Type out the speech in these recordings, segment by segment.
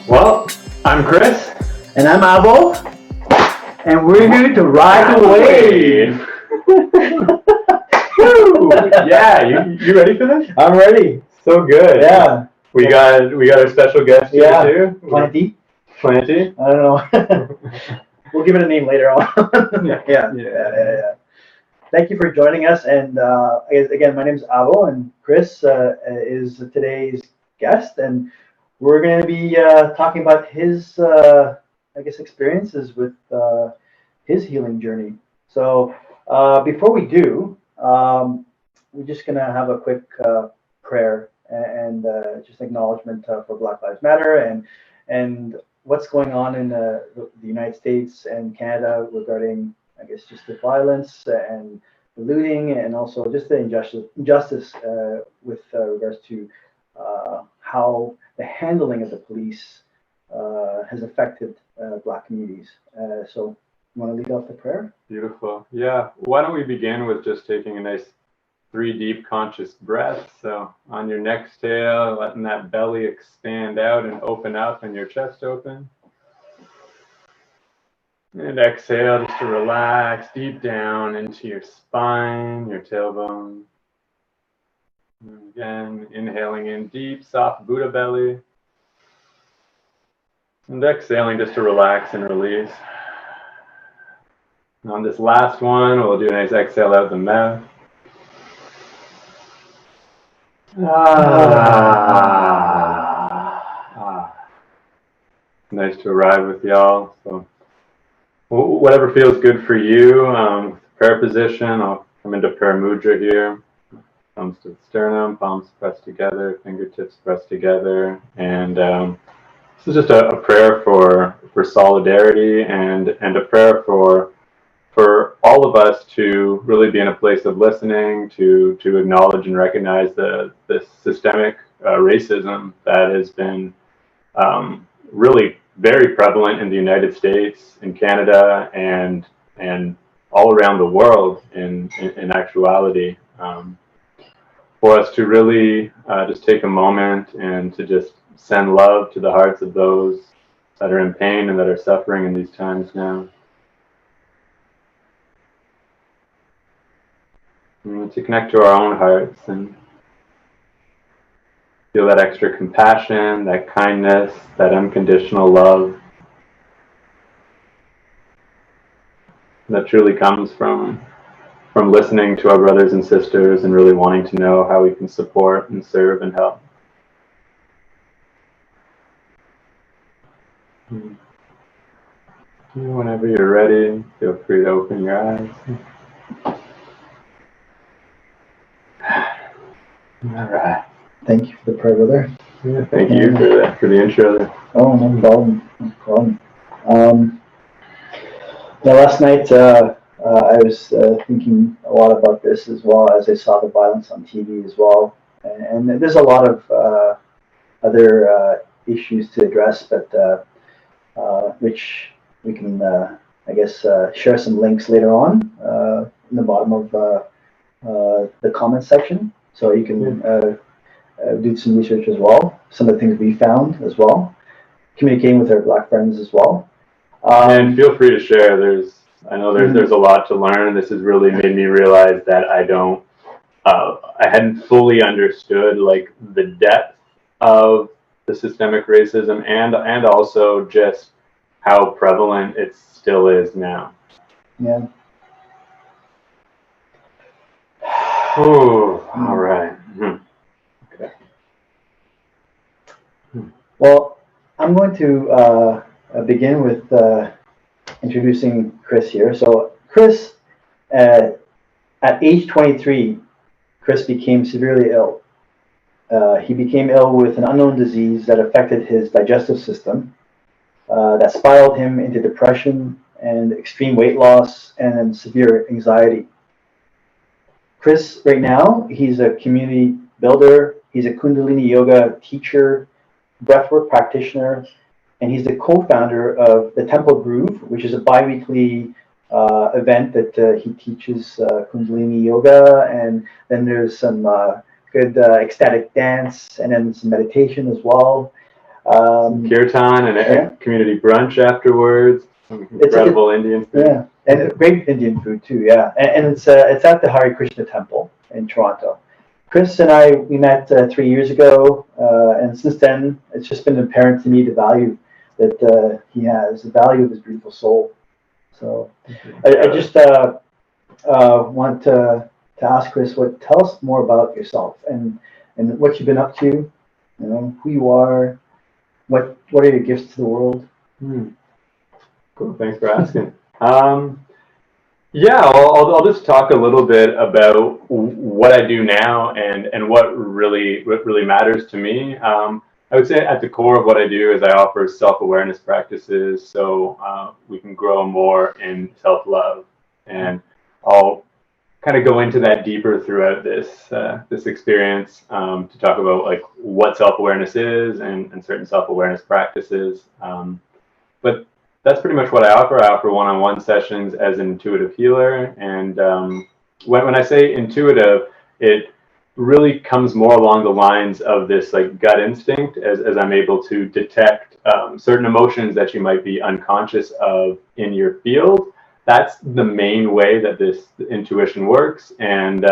Well, I'm Chris. And I'm Avo, and we're here to ride the wave. Woo! Yeah, you ready for this? I'm ready. So good. Yeah. We got our special guest here too. Planty. Planty. I don't know. We'll give it a name later on. Yeah. Thank you for joining us. And again, my name is Avo, and Chris is today's guest, and we're going to be talking about his, experiences with his healing journey. So before we do, we're just going to have a quick prayer and just acknowledgement for Black Lives Matter and what's going on in the United States and Canada regarding, just the violence and the looting, and also just the injustice with regards to how the handling of the police has affected Black communities. So, you want to lead off the prayer? Beautiful. Yeah. Why don't we begin with just taking a nice 3 deep conscious breaths. So on your next exhale, letting that belly expand out and open up and your chest open. And exhale just to relax deep down into your spine, your tailbone. And again, inhaling in deep, soft Buddha belly. And exhaling just to relax and release. And on this last one, we'll do a nice exhale out the mouth. Nice to arrive with y'all. So whatever feels good for you. Prayer position, I'll come into prayer mudra here. Thumbs to the sternum, palms pressed together, fingertips pressed together. And this is just a prayer for solidarity and a prayer for all of us to really be in a place of listening, to acknowledge and recognize the systemic racism that has been really very prevalent in the United States, in Canada, and all around the world in actuality. For us to really just take a moment and to just send love to the hearts of those that are in pain and that are suffering in these times now. And to connect to our own hearts and feel that extra compassion, that kindness, that unconditional love that truly comes from listening to our brothers and sisters and really wanting to know how we can support and serve and help. Whenever you're ready, feel free to open your eyes. All right. Thank you for the prayer, brother. Yeah, thank you for the intro there. Oh, no problem. Last night I was thinking a lot about this, as well as I saw the violence on TV as well. And there's a lot of other issues to address, but which we can, share some links later on in the bottom of the comment section. So you can do some research as well. Some of the things we found as well. Communicating with our Black friends as well. And feel free to share. I know there's a lot to learn. This has really made me realize that I hadn't fully understood like the depth of the systemic racism and also just how prevalent it still is now. Yeah. Oh, all right. Okay. Well, I'm going to begin with introducing Chris here. So Chris, at age 23, Chris became severely ill. He became ill with an unknown disease that affected his digestive system, that spiraled him into depression and extreme weight loss and severe anxiety. Chris, right now, he's a community builder, he's a Kundalini yoga teacher, breathwork practitioner, and he's the co-founder of the Temple Groove, which is a bi-weekly event that he teaches Kundalini yoga, and then there's some good ecstatic dance, and then some meditation as well. Kirtan and a community brunch afterwards. Incredible Indian food. Yeah, and great Indian food too. Yeah, and it's at the Hare Krishna Temple in Toronto. Chris and we met 3 years ago, and since then it's just been apparent to me the value that he has, the value of his beautiful soul. So I just want to ask Chris, tell us more about yourself and what you've been up to, you know, who you are, what are your gifts to the world? Cool, thanks for asking. Yeah, I'll just talk a little bit about what I do now and what really matters to me. I would say at the core of what I do is I offer self-awareness practices so we can grow more in self-love, and I'll kind of go into that deeper throughout this experience to talk about like what self-awareness is and certain self-awareness practices. But that's pretty much what I offer. I offer one-on-one sessions as an intuitive healer, and when I say intuitive, it really comes more along the lines of this like gut instinct as I'm able to detect certain emotions that you might be unconscious of in your field. That's the main way that this intuition works, and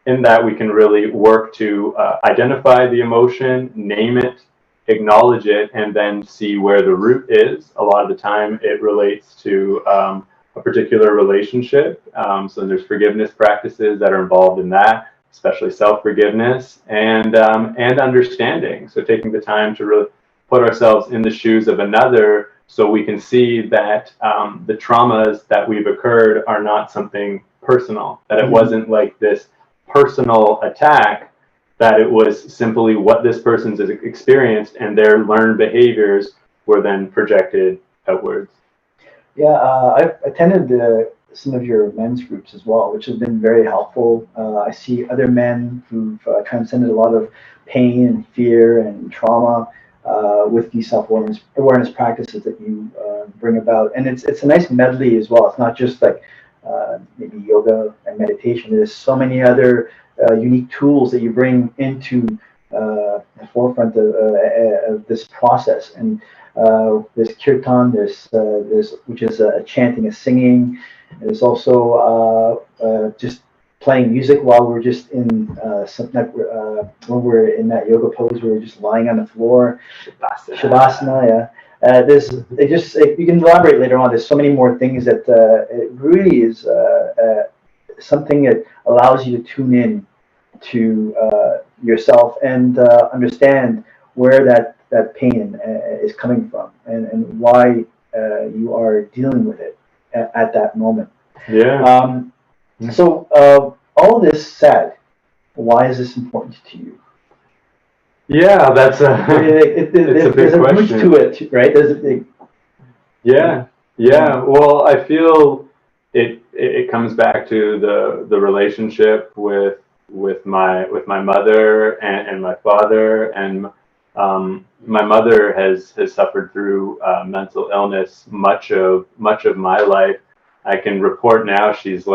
in that we can really work to identify the emotion, name it, acknowledge it, and then see where the root is. A lot of the time it relates to a particular relationship. So there's forgiveness practices that are involved in that, especially self-forgiveness and understanding. So taking the time to really put ourselves in the shoes of another so we can see that the traumas that we've occurred are not something personal, that it wasn't like this personal attack, that it was simply what this person's experienced and their learned behaviors were then projected outwards. Yeah, I've attended some of your men's groups as well, which has been very helpful. I see other men who've transcended a lot of pain and fear and trauma with these self-awareness practices that you bring about. And it's a nice medley as well. It's not just like maybe yoga and meditation. There's so many other unique tools that you bring into the forefront of this process. And there's kirtan, there's which is a chanting, a singing. There's also just playing music while we're just in when we're in that yoga pose, we're just lying on the floor. Shavasana, yeah. You can elaborate later on. There's so many more things that it really is something that allows you to tune in to yourself and understand where that pain is coming from and why you are dealing with it at that moment. Yeah. So all this said, why is this important to you? Yeah, that's it's a big question. There's a root to it, right? There's a big. Yeah. Well, I feel it comes back to the relationship with my mother and my father, and my mother has suffered through mental illness much of my life. I can report now she's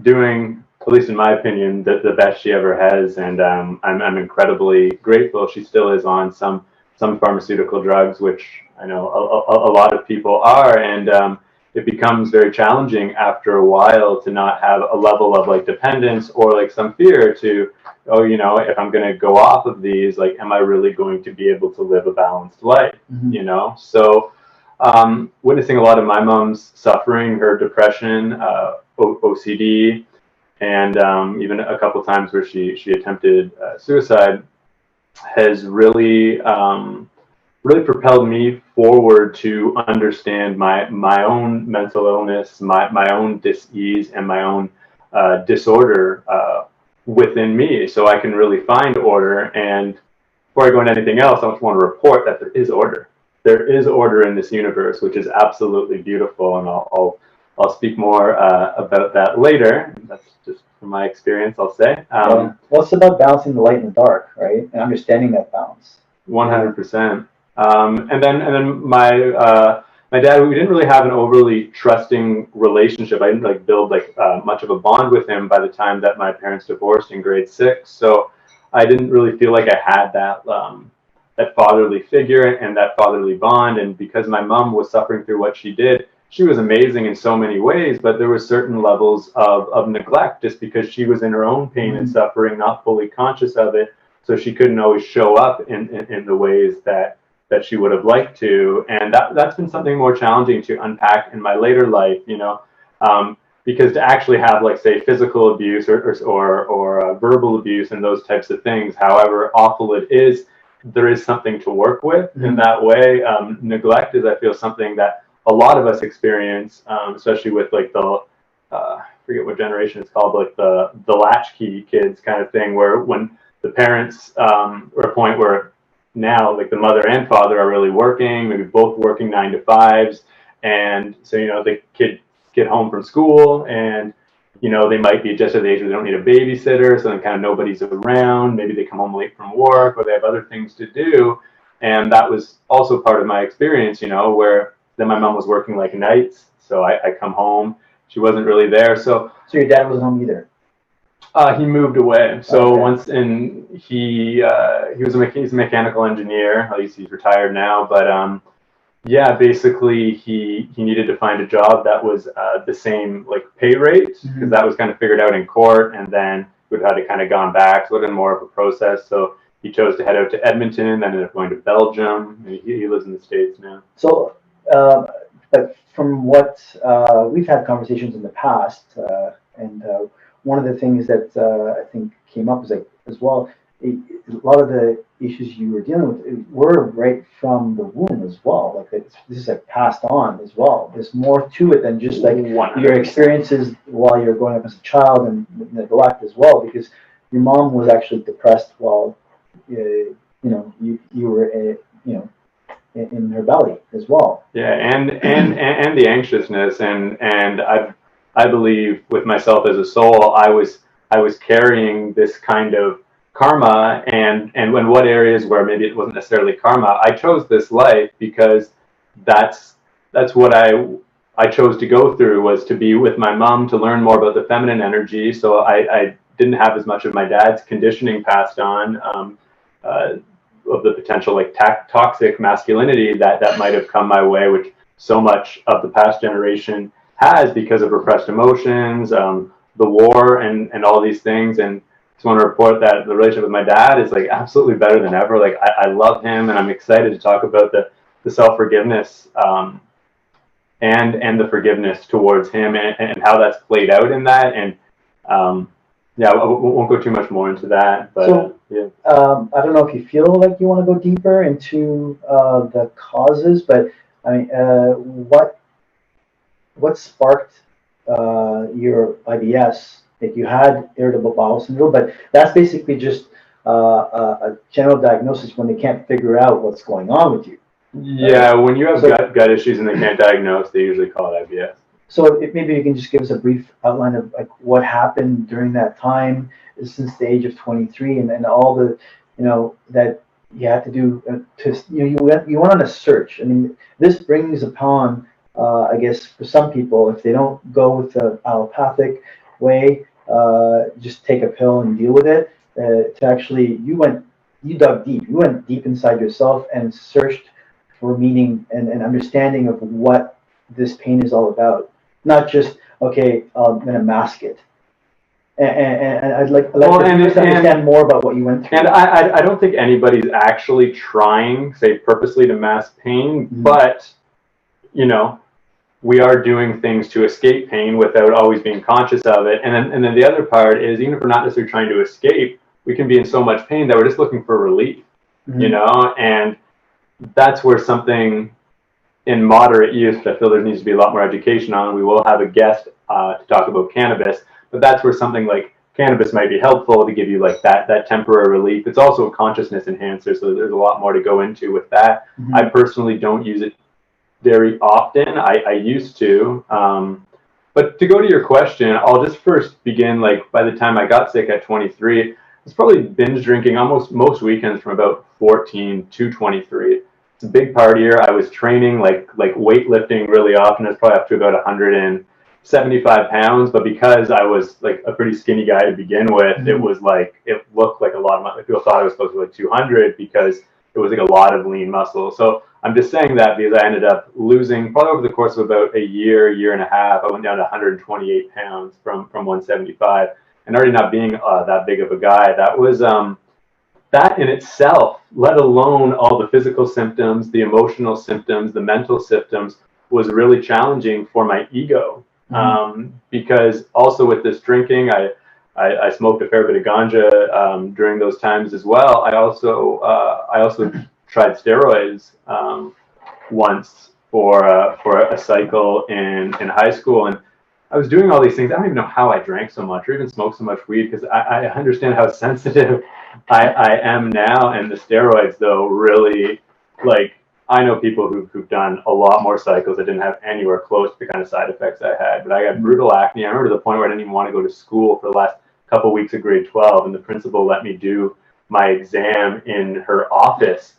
doing, at least in my opinion, the best she ever has, and I'm incredibly grateful. She still is on some pharmaceutical drugs, which I know a lot of people are, and it becomes very challenging after a while to not have a level of like dependence or like some fear to, if I'm going to go off of these, like, am I really going to be able to live a balanced life? So witnessing a lot of my mom's suffering, her depression, OCD, and even a couple times where she attempted suicide, has really propelled me forward to understand my own mental illness, my own dis-ease, and my own disorder within me, so I can really find order. And before I go into anything else, I just want to report that there is order. There is order in this universe, which is absolutely beautiful, and I'll speak more about that later. That's just from my experience, I'll say. Well, it's about balancing the light and the dark, right? And understanding that balance. 100%. And then my dad, we didn't really have an overly trusting relationship. I didn't build much of a bond with him by the time that my parents divorced in grade 6. So I didn't really feel like I had that that fatherly figure and that fatherly bond. And because my mom was suffering through what she did, she was amazing in so many ways, but there were certain levels of neglect just because she was in her own pain and suffering, not fully conscious of it. So she couldn't always show up in the ways that she would have liked to. And that's been something more challenging to unpack in my later life, because to actually have, like, say, physical abuse or verbal abuse and those types of things, however awful it is, there is something to work with in that way. Neglect is, I feel, something that a lot of us experience, especially with like the I forget what generation it's called, like the latchkey kids kind of thing, where when the parents are a point where now like the mother and father are really working, maybe both working 9 to 5s, and so the kids get home from school and they might be just at the age where they don't need a babysitter, so then kind of nobody's around. Maybe they come home late from work or they have other things to do, and that was also part of my experience, where then my mom was working like nights, so I come home. She wasn't really there. So your dad wasn't home either? He moved away. So Okay. he's a mechanical engineer. At least he's retired now. But yeah, basically he needed to find a job that was the same like pay rate, because that was kind of figured out in court, and then we'd had to kind of gone back. So it would have been more of a process. So he chose to head out to Edmonton, then ended up going to Belgium. He lives in the States now. So, but from what we've had conversations in the past, and one of the things that I think came up is like as well, a lot of the issues you were dealing with were right from the womb as well. Like this is like passed on as well. There's more to it than just like 100%. Your experiences while you're growing up as a child and neglect as well, because your mom was actually depressed while you were in her belly as well. Yeah, and the anxiousness, and I believe with myself as a soul, I was carrying this kind of karma, and in what areas where maybe it wasn't necessarily karma, I chose this life because that's what I chose to go through, was to be with my mom, to learn more about the feminine energy. So I didn't have as much of my dad's conditioning passed on. Of the potential like toxic masculinity that might have come my way, which so much of the past generation has because of repressed emotions, the war, and all these things. And just want to report that the relationship with my dad is like absolutely better than ever. Like I love him, and I'm excited to talk about the self-forgiveness and the forgiveness towards him, and how that's played out in that. And yeah, I won't go too much more into that, but So, yeah. I don't know if you feel like you want to go deeper into the causes, but I mean, what sparked your IBS? Like you had irritable bowel syndrome, but that's basically just a general diagnosis when they can't figure out what's going on with you. Yeah, when you have gut issues and they can't diagnose, they usually call it IBS. So maybe you can just give us a brief outline of like what happened during that time since the age of 23, and all the that you had to do you went on a search. I mean, this brings upon I guess for some people, if they don't go with the allopathic way, just take a pill and deal with it. To actually, you dug deep. You went deep inside yourself and searched for meaning and understanding of what this pain is all about. Not just, okay, I'm going to mask it. And I'd like to understand more about what you went through. And I don't think anybody's actually trying, say, purposely to mask pain, but, we are doing things to escape pain without always being conscious of it. And then the other part is, even if we're not necessarily trying to escape, we can be in so much pain that we're just looking for relief, and that's where something in moderate use, I feel there needs to be a lot more education on. We will have a guest to talk about cannabis, but that's where something like cannabis might be helpful to give you like that temporary relief. It's also a consciousness enhancer, so there's a lot more to go into with that. I personally don't use it very often. I used to, but to go to your question, I'll just first begin, like, by the time I got sick at 23, I was probably binge drinking almost most weekends from about 14 to 23. It's a big partier. I was training like weightlifting really often. I was probably up to about 175 pounds, but because I was like a pretty skinny guy to begin with, it was like, it looked like a lot of people thought I was supposed to be like 200, because it was like a lot of lean muscle. So I'm just saying that because I ended up losing, probably over the course of about a year and a half, I went down to 128 pounds from 175, and already not being that big of a guy, that was that in itself, let alone all the physical symptoms, the emotional symptoms, the mental symptoms, was really challenging for my ego. Because also with this drinking, I smoked a fair bit of ganja during those times as well. I also tried steroids once for a cycle in high school, and I was doing all these things. I don't even know how I drank so much or even smoked so much weed, because I understand how sensitive I am now. And the steroids, though, really, like, I know people who've done a lot more cycles that didn't have anywhere close to the kind of side effects I had. But I got brutal acne. I remember to the point where I didn't even want to go to school for the last couple of weeks of grade 12, and the principal let me do my exam in her office,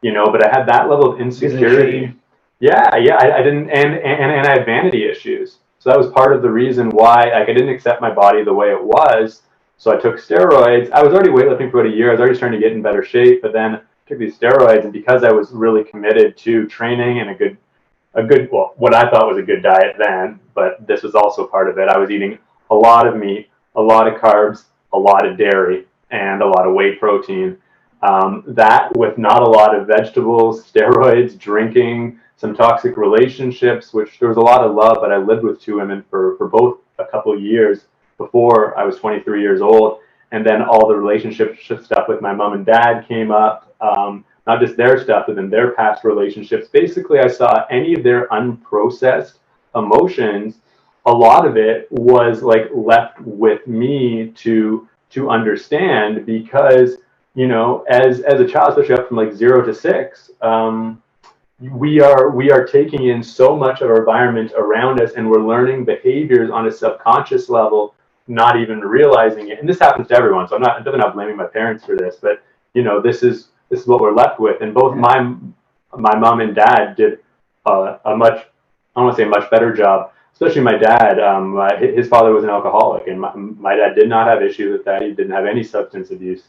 but I had that level of insecurity. Yeah, I didn't, and I had vanity issues. So that was part of the reason why, like, I didn't accept my body the way it was. So I took steroids. I was already weightlifting for about a year. I was already starting to get in better shape, but then I took these steroids, and because I was really committed to training and a good, well, what I thought was a good diet then, but this was also part of it. I was eating a lot of meat, a lot of carbs, a lot of dairy, and a lot of whey protein. That with not a lot of vegetables, steroids, drinking, some toxic relationships, which there was a lot of love, but I lived with two women for both a couple of years before I was 23 years old. And then all the relationship stuff with my mom and dad came up, not just their stuff, but then their past relationships. Basically, I saw any of their unprocessed emotions, a lot of it was like left with me to understand, because as a child, especially up from like 0 to 6, we are taking in so much of our environment around us, and we're learning behaviors on a subconscious level, not even realizing it. And this happens to everyone, so I'm definitely not blaming my parents for this, but this is what we're left with. And both my mom and dad did a much, I don't want to say a much better job. Especially my dad. His father was an alcoholic, and my dad did not have issues with that. He didn't have any substance abuse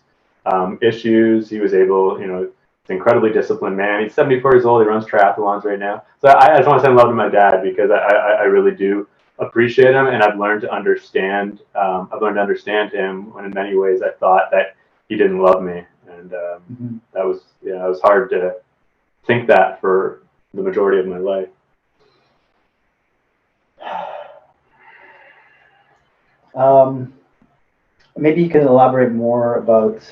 issues. He was able, he's an incredibly disciplined man. He's 74 years old. He runs triathlons right now. So I just want to send love to my dad, because I really do appreciate him, and I've learned to understand. Him when in many ways I thought that he didn't love me, and that was it was hard to think that for the majority of my life. Maybe you can elaborate more about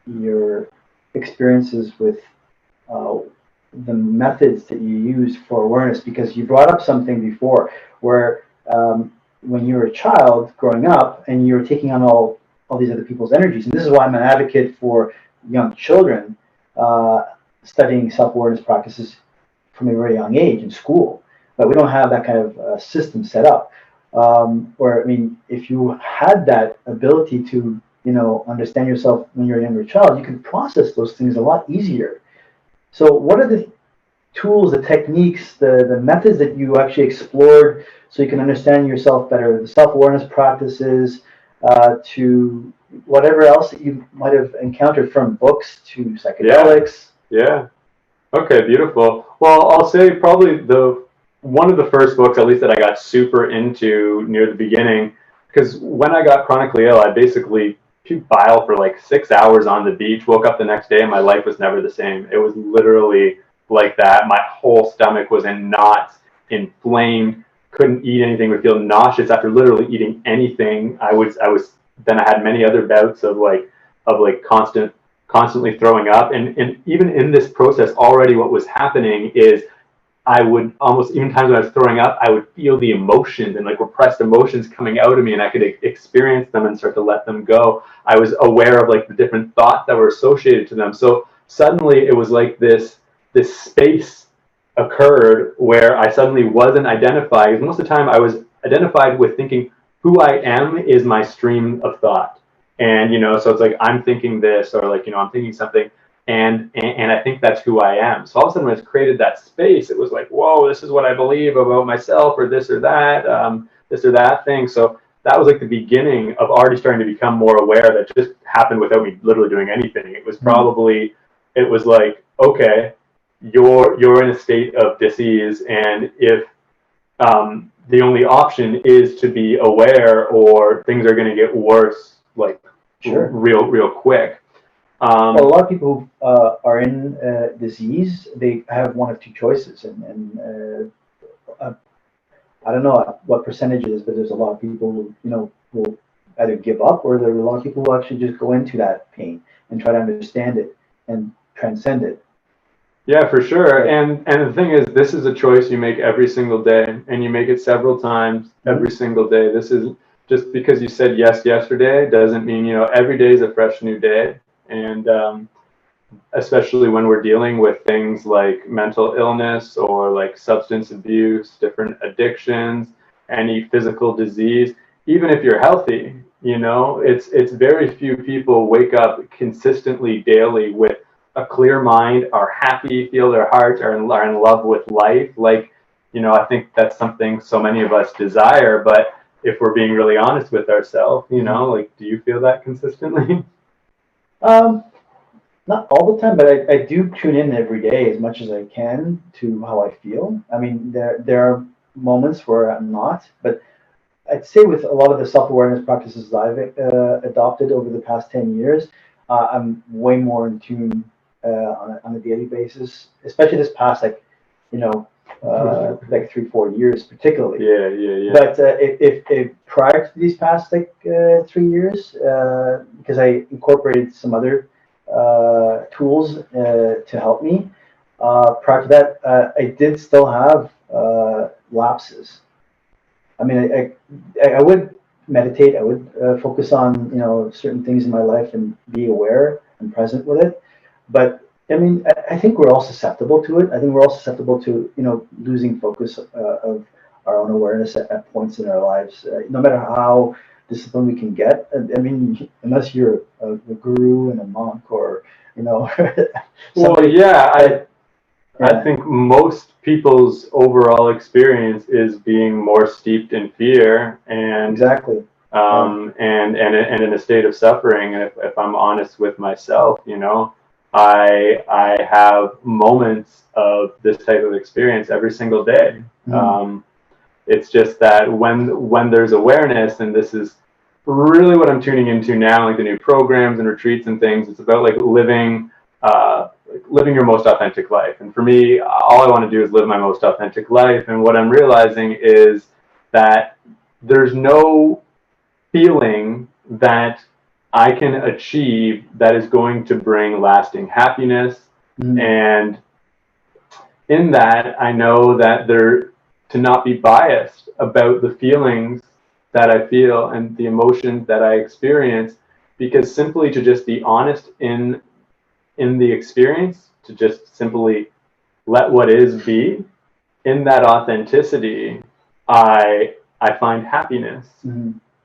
your experiences with the methods that you use for awareness, because you brought up something before where when you were a child growing up and you were taking on all these other people's energies, and this is why I'm an advocate for young children studying self-awareness practices from a very young age in school, but we don't have that kind of system set up. Where, I mean, if you had that ability to, understand yourself when you're a younger child, you can process those things a lot easier. So what are the tools, the techniques, the methods that you actually explored so you can understand yourself better, the self-awareness practices, to whatever else that you might have encountered, from books to psychedelics? Yeah. Okay, beautiful. Well, I'll say probably one of the first books, at least, that I got super into near the beginning, because when I got chronically ill, I basically puked bile for like 6 hours on the beach, woke up the next day, and my life was never the same. It was literally like that. My whole stomach was in knots, inflamed, couldn't eat anything, would feel nauseous after literally eating anything. Then I had many other bouts of constantly throwing up. And even in this process, already what was happening is I would almost, even times when I was throwing up, I would feel the emotions and like repressed emotions coming out of me, and I could experience them and start to let them go. I was aware of like the different thoughts that were associated to them. So suddenly it was like this space occurred where I suddenly wasn't identified. Most of the time I was identified with thinking who I am is my stream of thought. And, so it's like, I'm thinking this, or like, I'm thinking something. And I think that's who I am. So all of a sudden, when it's created that space, it was like, whoa, this is what I believe about myself, or this or that thing. So that was like the beginning of already starting to become more aware. That just happened without me literally doing anything. It was probably it was like, okay, you're in a state of disease, and if the only option is to be aware, or things are going to get worse, like real quick. Well, a lot of people who are in disease, they have one of two choices, and I don't know what percentage it is, but there's a lot of people who will either give up, or there are a lot of people who actually just go into that pain and try to understand it and transcend it. Yeah, for sure. And the thing is, this is a choice you make every single day, and you make it several times every single day. This is just because you said yes yesterday doesn't mean, every day is a fresh new day. And especially when we're dealing with things like mental illness, or like substance abuse, different addictions, any physical disease, even if you're healthy, it's very few people wake up consistently daily with a clear mind, are happy, feel their hearts, are in love with life. Like, I think that's something so many of us desire. But if we're being really honest with ourselves, like, do you feel that consistently? Not all the time, but I do tune in every day as much as I can to how I feel. I mean, there are moments where I'm not, but I'd say with a lot of the self-awareness practices I've adopted over the past 10 years, I'm way more in tune on a daily basis, especially this past, like 3-4 years particularly. Yeah. But if prior to these past 3 years, because I incorporated some other tools to help me. Prior to that, I did still have lapses. I mean, I would meditate. I would focus on certain things in my life and be aware and present with it. But I mean, I think we're all susceptible to it. I think we're all susceptible to losing focus of our own awareness at points in our lives, no matter how discipline we can get. I mean, unless you're a guru and a monk, or well, yeah, I think most people's overall experience is being more steeped in fear, and exactly, and in a state of suffering. And if I'm honest with myself, I have moments of this type of experience every single day. It's just that when there's awareness, and this is really what I'm tuning into now, like the new programs and retreats and things, it's about like living your most authentic life. And for me, all I want to do is live my most authentic life. And what I'm realizing is that there's no feeling that I can achieve that is going to bring lasting happiness. And in that, I know that to not be biased about the feelings that I feel and the emotions that I experience, because simply to just be honest in the experience, to just simply let what is be, in that authenticity, I find happiness.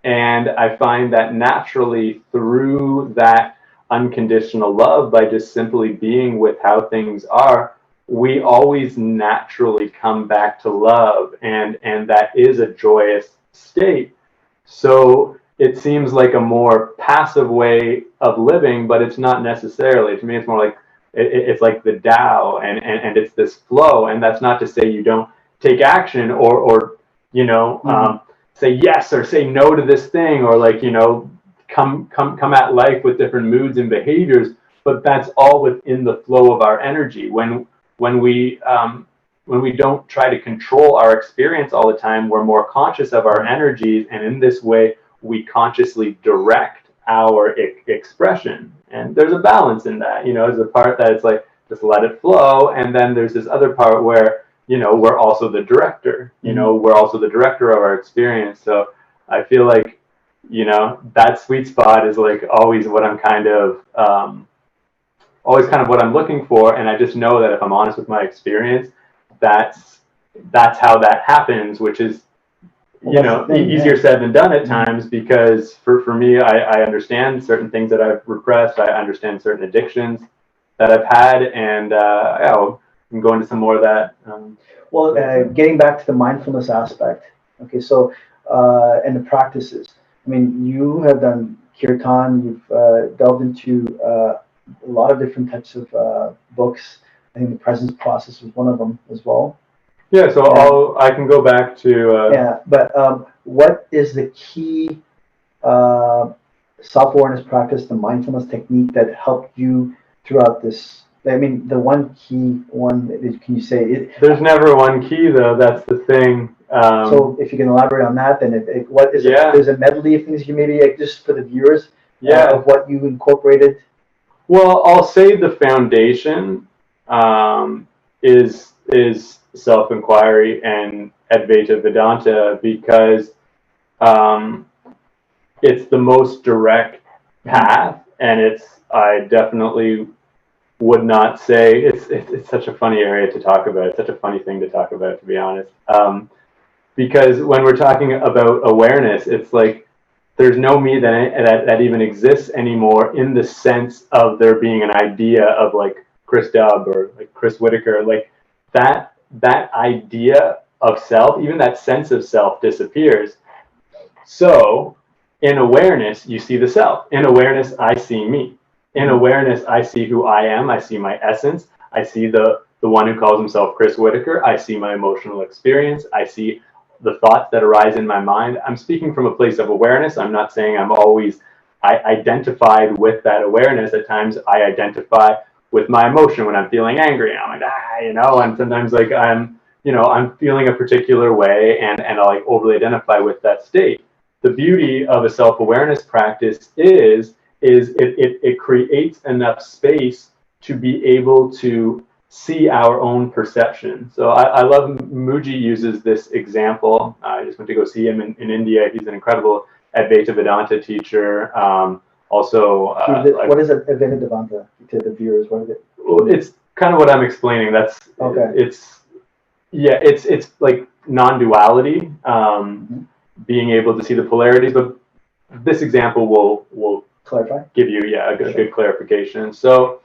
And I find that naturally through that unconditional love, by just simply being with how things are, we always naturally come back to love, and that is a joyous state. So it seems like a more passive way of living, but it's not necessarily. To me, it's more like it's like the Tao, and it's this flow. And that's not to say you don't take action, or say yes or say no to this thing, or like come at life with different moods and behaviors. But that's all within the flow of our energy. When we don't try to control our experience all the time, we're more conscious of our energies, and in this way, we consciously direct our expression. And there's a balance in that. There's a part that it's like, just let it flow, and then there's this other part where we're also the director. We're also the director of our experience. So I feel like that sweet spot is like always what I'm kind of what I'm looking for. And I just know that if I'm honest with my experience, that's how that happens, which is easier said than done at times, because for me, I understand certain things that I've repressed. I understand certain addictions that I've had, and we can go into some more of that. Getting back to the mindfulness aspect. Okay, so and the practices. I mean, you have done kirtan. You've delved into a lot of different types of books. I think the Presence Process was one of them as well. Yeah, so I can go back to yeah, but what is the key self-awareness practice, the mindfulness technique that helped you throughout this? I mean, the one key one, can you say it? There's never one key though, that's the thing. So if you can elaborate on that, then what is it? There's a medley of things you maybe, like, just for the viewers, of what you incorporated. Well, I'll say the foundation is self-inquiry and Advaita Vedanta, because it's the most direct path, and I definitely would not say it's such a funny area to talk about. It's such a funny thing to talk about, to be honest. Because when we're talking about awareness, it's like there's no me that even exists anymore, in the sense of there being an idea of like Chris Dubb or like Chris Whitaker. Like that idea of self, even that sense of self, disappears. So in awareness, you see the self. In awareness, I see me. In awareness, I see who I am. I see my essence. I see the one who calls himself Chris Whitaker. I see my emotional experience. I see the thoughts that arise in my mind. I'm speaking from a place of awareness. I'm not saying I identified with that awareness. At times I identify with my emotion when I'm feeling angry. I'm like, and sometimes like I'm feeling a particular way, and I like overly identify with that state. The beauty of a self-awareness practice is it creates enough space to be able to see our own perception. So I love Muji uses this example. I just went to go see him in India. He's an incredible Advaita Vedanta teacher. Also, what is Advaita Vedanta to the viewers? What is it? It's kind of what I'm explaining. That's okay. It's like non-duality, being able to see the polarities. But this example will clarify. Give you a good clarification. So.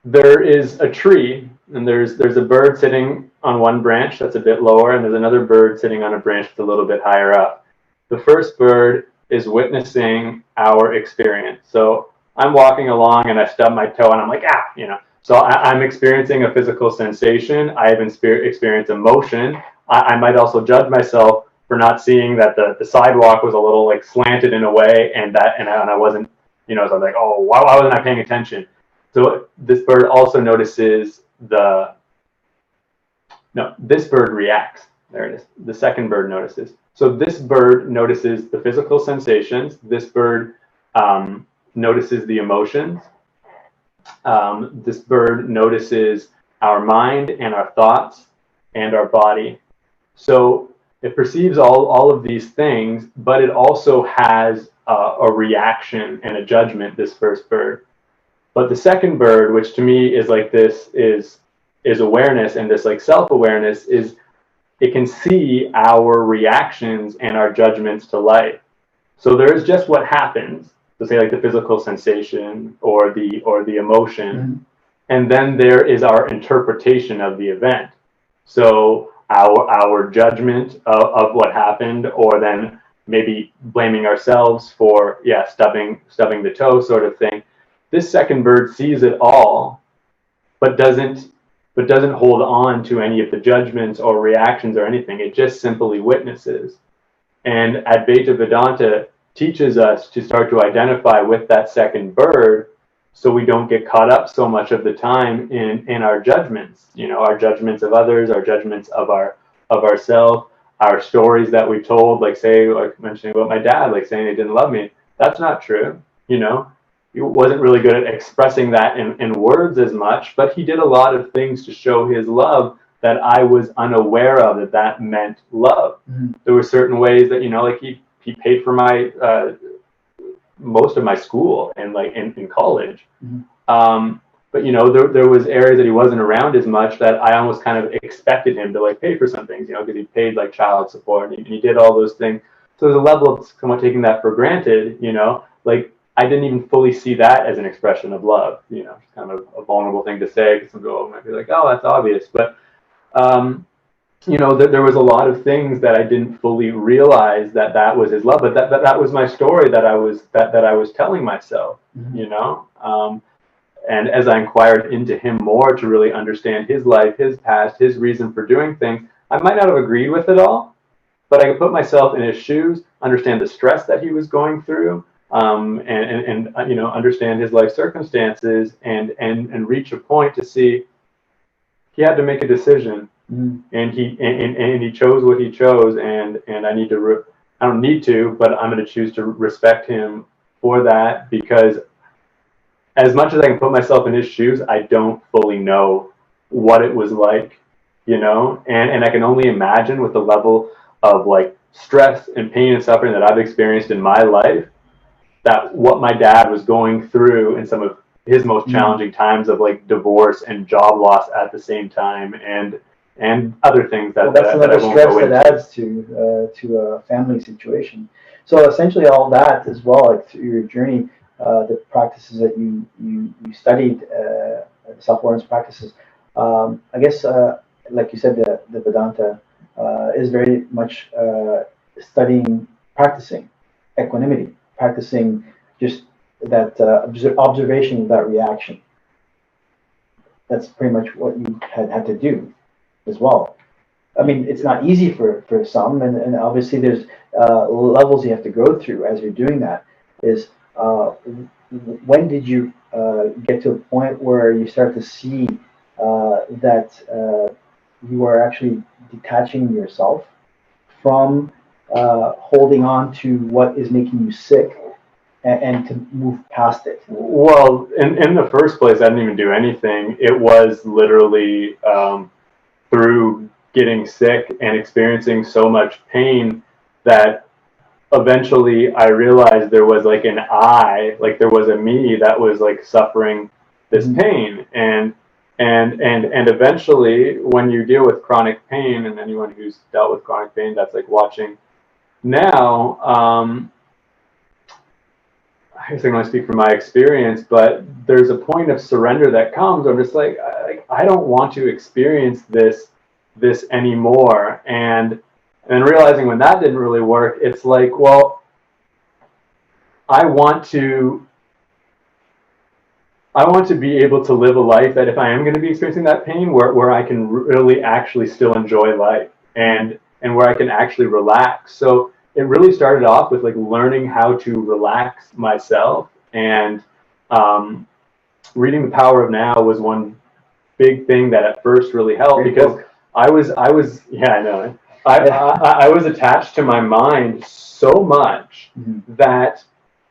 There is a tree, and there's a bird sitting on one branch that's a bit lower, and there's another bird sitting on a branch that's a little bit higher up. The first bird is witnessing our experience. So I'm walking along and I stub my toe and I'm like, So I'm experiencing a physical sensation. I have experienced emotion. I might also judge myself for not seeing that the sidewalk was a little like slanted in a way, and I wasn't, so I'm like, oh, why wasn't I paying attention? So this bird also notices this bird reacts. There it is. The second bird notices. So this bird notices the physical sensations. This bird notices the emotions. This bird notices our mind and our thoughts and our body. So it perceives all of these things, but it also has a reaction and a judgment, this first bird. But the second bird, which to me is like this, is awareness, and this like self-awareness is, it can see our reactions and our judgments to life. So there is just what happens, so say like the physical sensation or the emotion, and then there is our interpretation of the event. So our judgment of what happened, or then maybe blaming ourselves for stubbing the toe sort of thing. This second bird sees it all, but doesn't hold on to any of the judgments or reactions or anything. It just simply witnesses. And Advaita Vedanta teaches us to start to identify with that second bird, so we don't get caught up so much of the time in our judgments. Our judgments of others, our judgments of ourselves, our stories that we told, like mentioning about my dad, like saying he didn't love me. That's not true. He wasn't really good at expressing that in words as much, but he did a lot of things to show his love that I was unaware of that meant love. There were certain ways that, like he paid for my most of my school and like in college. But there was areas that he wasn't around as much that I almost kind of expected him to like pay for some things, because he paid like child support and he did all those things. So there's a level of somewhat taking that for granted, like I didn't even fully see that as an expression of love. It's kind of a vulnerable thing to say, because some people might be like, oh, that's obvious. But there was a lot of things that I didn't fully realize that was his love, but that was my story that I was telling myself, and as I inquired into him more to really understand his life, his past, his reason for doing things, I might not have agreed with it all, but I could put myself in his shoes, understand the stress that he was going through, and understand his life circumstances, and reach a point to see he had to make a decision, and he chose what he chose, and I don't need to, but I'm going to choose to respect him for that, because as much as I can put myself in his shoes, I don't fully know what it was like, and I can only imagine with the level of like stress and pain and suffering that I've experienced in my life, that what my dad was going through in some of his most challenging times of like divorce and job loss at the same time, and other things that that's another stress that adds to a family situation. So essentially, all that as well, like through your journey, the practices that you studied, self-awareness practices. I guess, like you said, the Vedanta is very much studying, practicing equanimity, practicing just that observation without reaction. That's pretty much what you had to do as well. I mean, it's not easy for some, and obviously there's levels you have to go through as you're doing that. Is when did you get to a point where you start to see that you are actually detaching yourself from holding on to what is making you sick, and to move past it? Well, in the first place, I didn't even do anything. It was literally through getting sick and experiencing so much pain that eventually I realized there was like an I, like there was a me that was like suffering this pain, and eventually when you deal with chronic pain, and anyone who's dealt with chronic pain that's like watching now, I guess I can only speak from my experience, but there's a point of surrender that comes. I'm just like, I don't want to experience this anymore, and realizing when that didn't really work, it's like, well, I want to be able to live a life that if I am going to be experiencing that pain, where I can really actually still enjoy life, and where I can actually relax. So it really started off with like learning how to relax myself, and reading The Power of Now was one big thing that at first really helped, because I was yeah, I know. I was attached to my mind so much that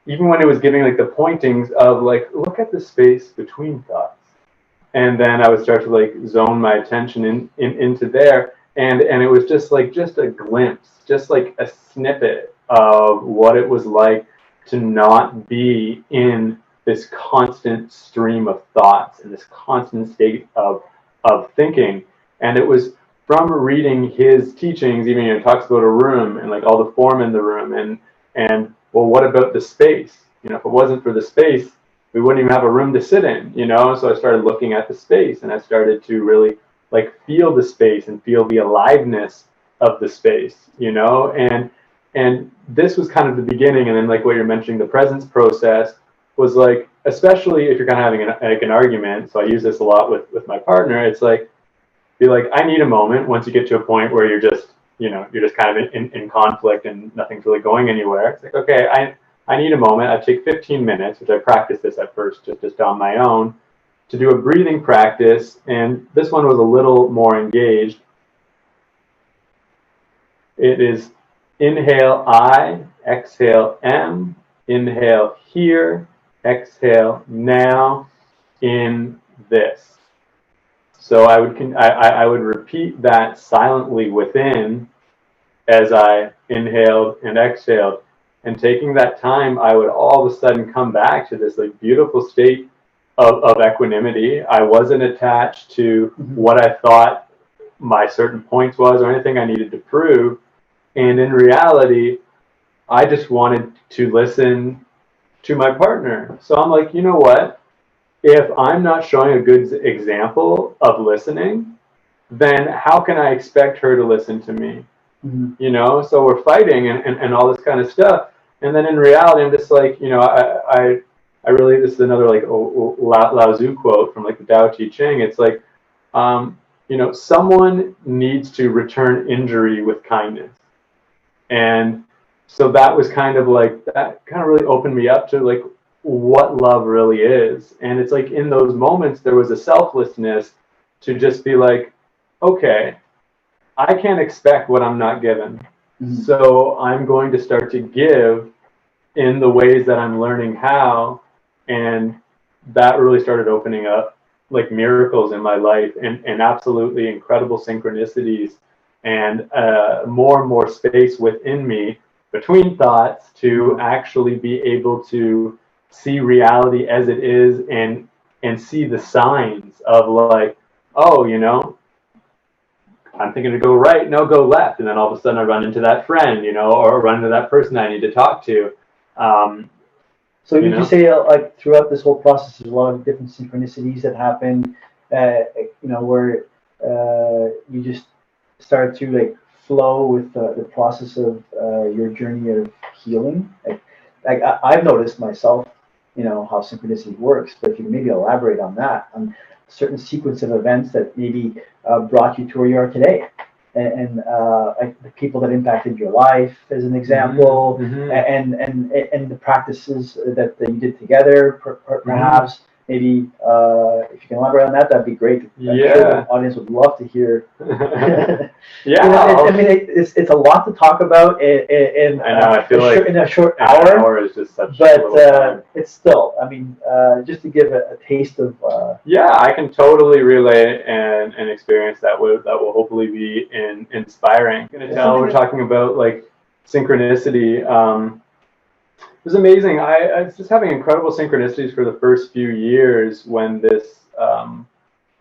even when it was giving like the pointings of like, look at the space between thoughts, and then I would start to like zone my attention into there, and it was just a glimpse, just like a snippet of what it was like to not be in this constant stream of thoughts and this constant state of thinking. And it was from reading his teachings, even he talks about a room and like all the form in the room, and well, what about the space? If it wasn't for the space, we wouldn't even have a room to sit in. So I started looking at the space, and I started to really like feel the space and feel the aliveness of the space. And this was kind of the beginning. And then like what you're mentioning, the presence process was like, especially if you're kind of having an argument. So I use this a lot with my partner. It's like, be like, I need a moment. Once you get to a point where you're just kind of in conflict and nothing's really going anywhere. It's like, okay, I need a moment. I take 15 minutes, which I practiced this at first just on my own, to do a breathing practice. And this one was a little more engaged. It is inhale I, exhale M, inhale here, exhale now, in this. So I would repeat that silently within as I inhaled and exhaled. And taking that time, I would all of a sudden come back to this like beautiful state of equanimity. I wasn't attached to what I thought my certain points was or anything I needed to prove. And in reality, I just wanted to listen to my partner. So I'm like, you know what? If I'm not showing a good example of listening, then how can I expect her to listen to me? You know, so we're fighting and all this kind of stuff. And then in reality, I'm just like, you know, I really, this is another like Lao Tzu quote from like the Tao Te Ching. It's like, you know, someone needs to return injury with kindness. And so that was kind of like, that kind of really opened me up to like what love really is. And it's like in those moments, there was a selflessness to just be like, okay, I can't expect what I'm not given. So I'm going to start to give in the ways that I'm learning how. And that really started opening up like miracles in my life and absolutely incredible synchronicities and more and more space within me between thoughts to actually be able to see reality as it is and see the signs of like, oh, you know, I'm thinking to go right, no, go left. And then all of a sudden I run into that friend, you know, or run into that person I need to talk to. So would you say like throughout this whole process, there's a lot of different synchronicities that happen, you know, where you just start to like flow with the process of your journey of healing? Like I've noticed myself, you know, how synchronicity works, but if you can maybe elaborate on that, on certain sequence of events that maybe brought you to where you are today. And like the people that impacted your life, as an example, and the practices that you did together, perhaps. Maybe if you can elaborate on that, that'd be great. I'm sure the audience would love to hear. Yeah, you know, I mean, it's a lot to talk about in I know, I feel like in a short hour. An hour is just such but a little time. It's still, I mean, just to give a taste of. Yeah, I can totally relay an experience that will hopefully be inspiring. I'm gonna tell we're talking about like synchronicity. It was amazing. I was just having incredible synchronicities for the first few years when this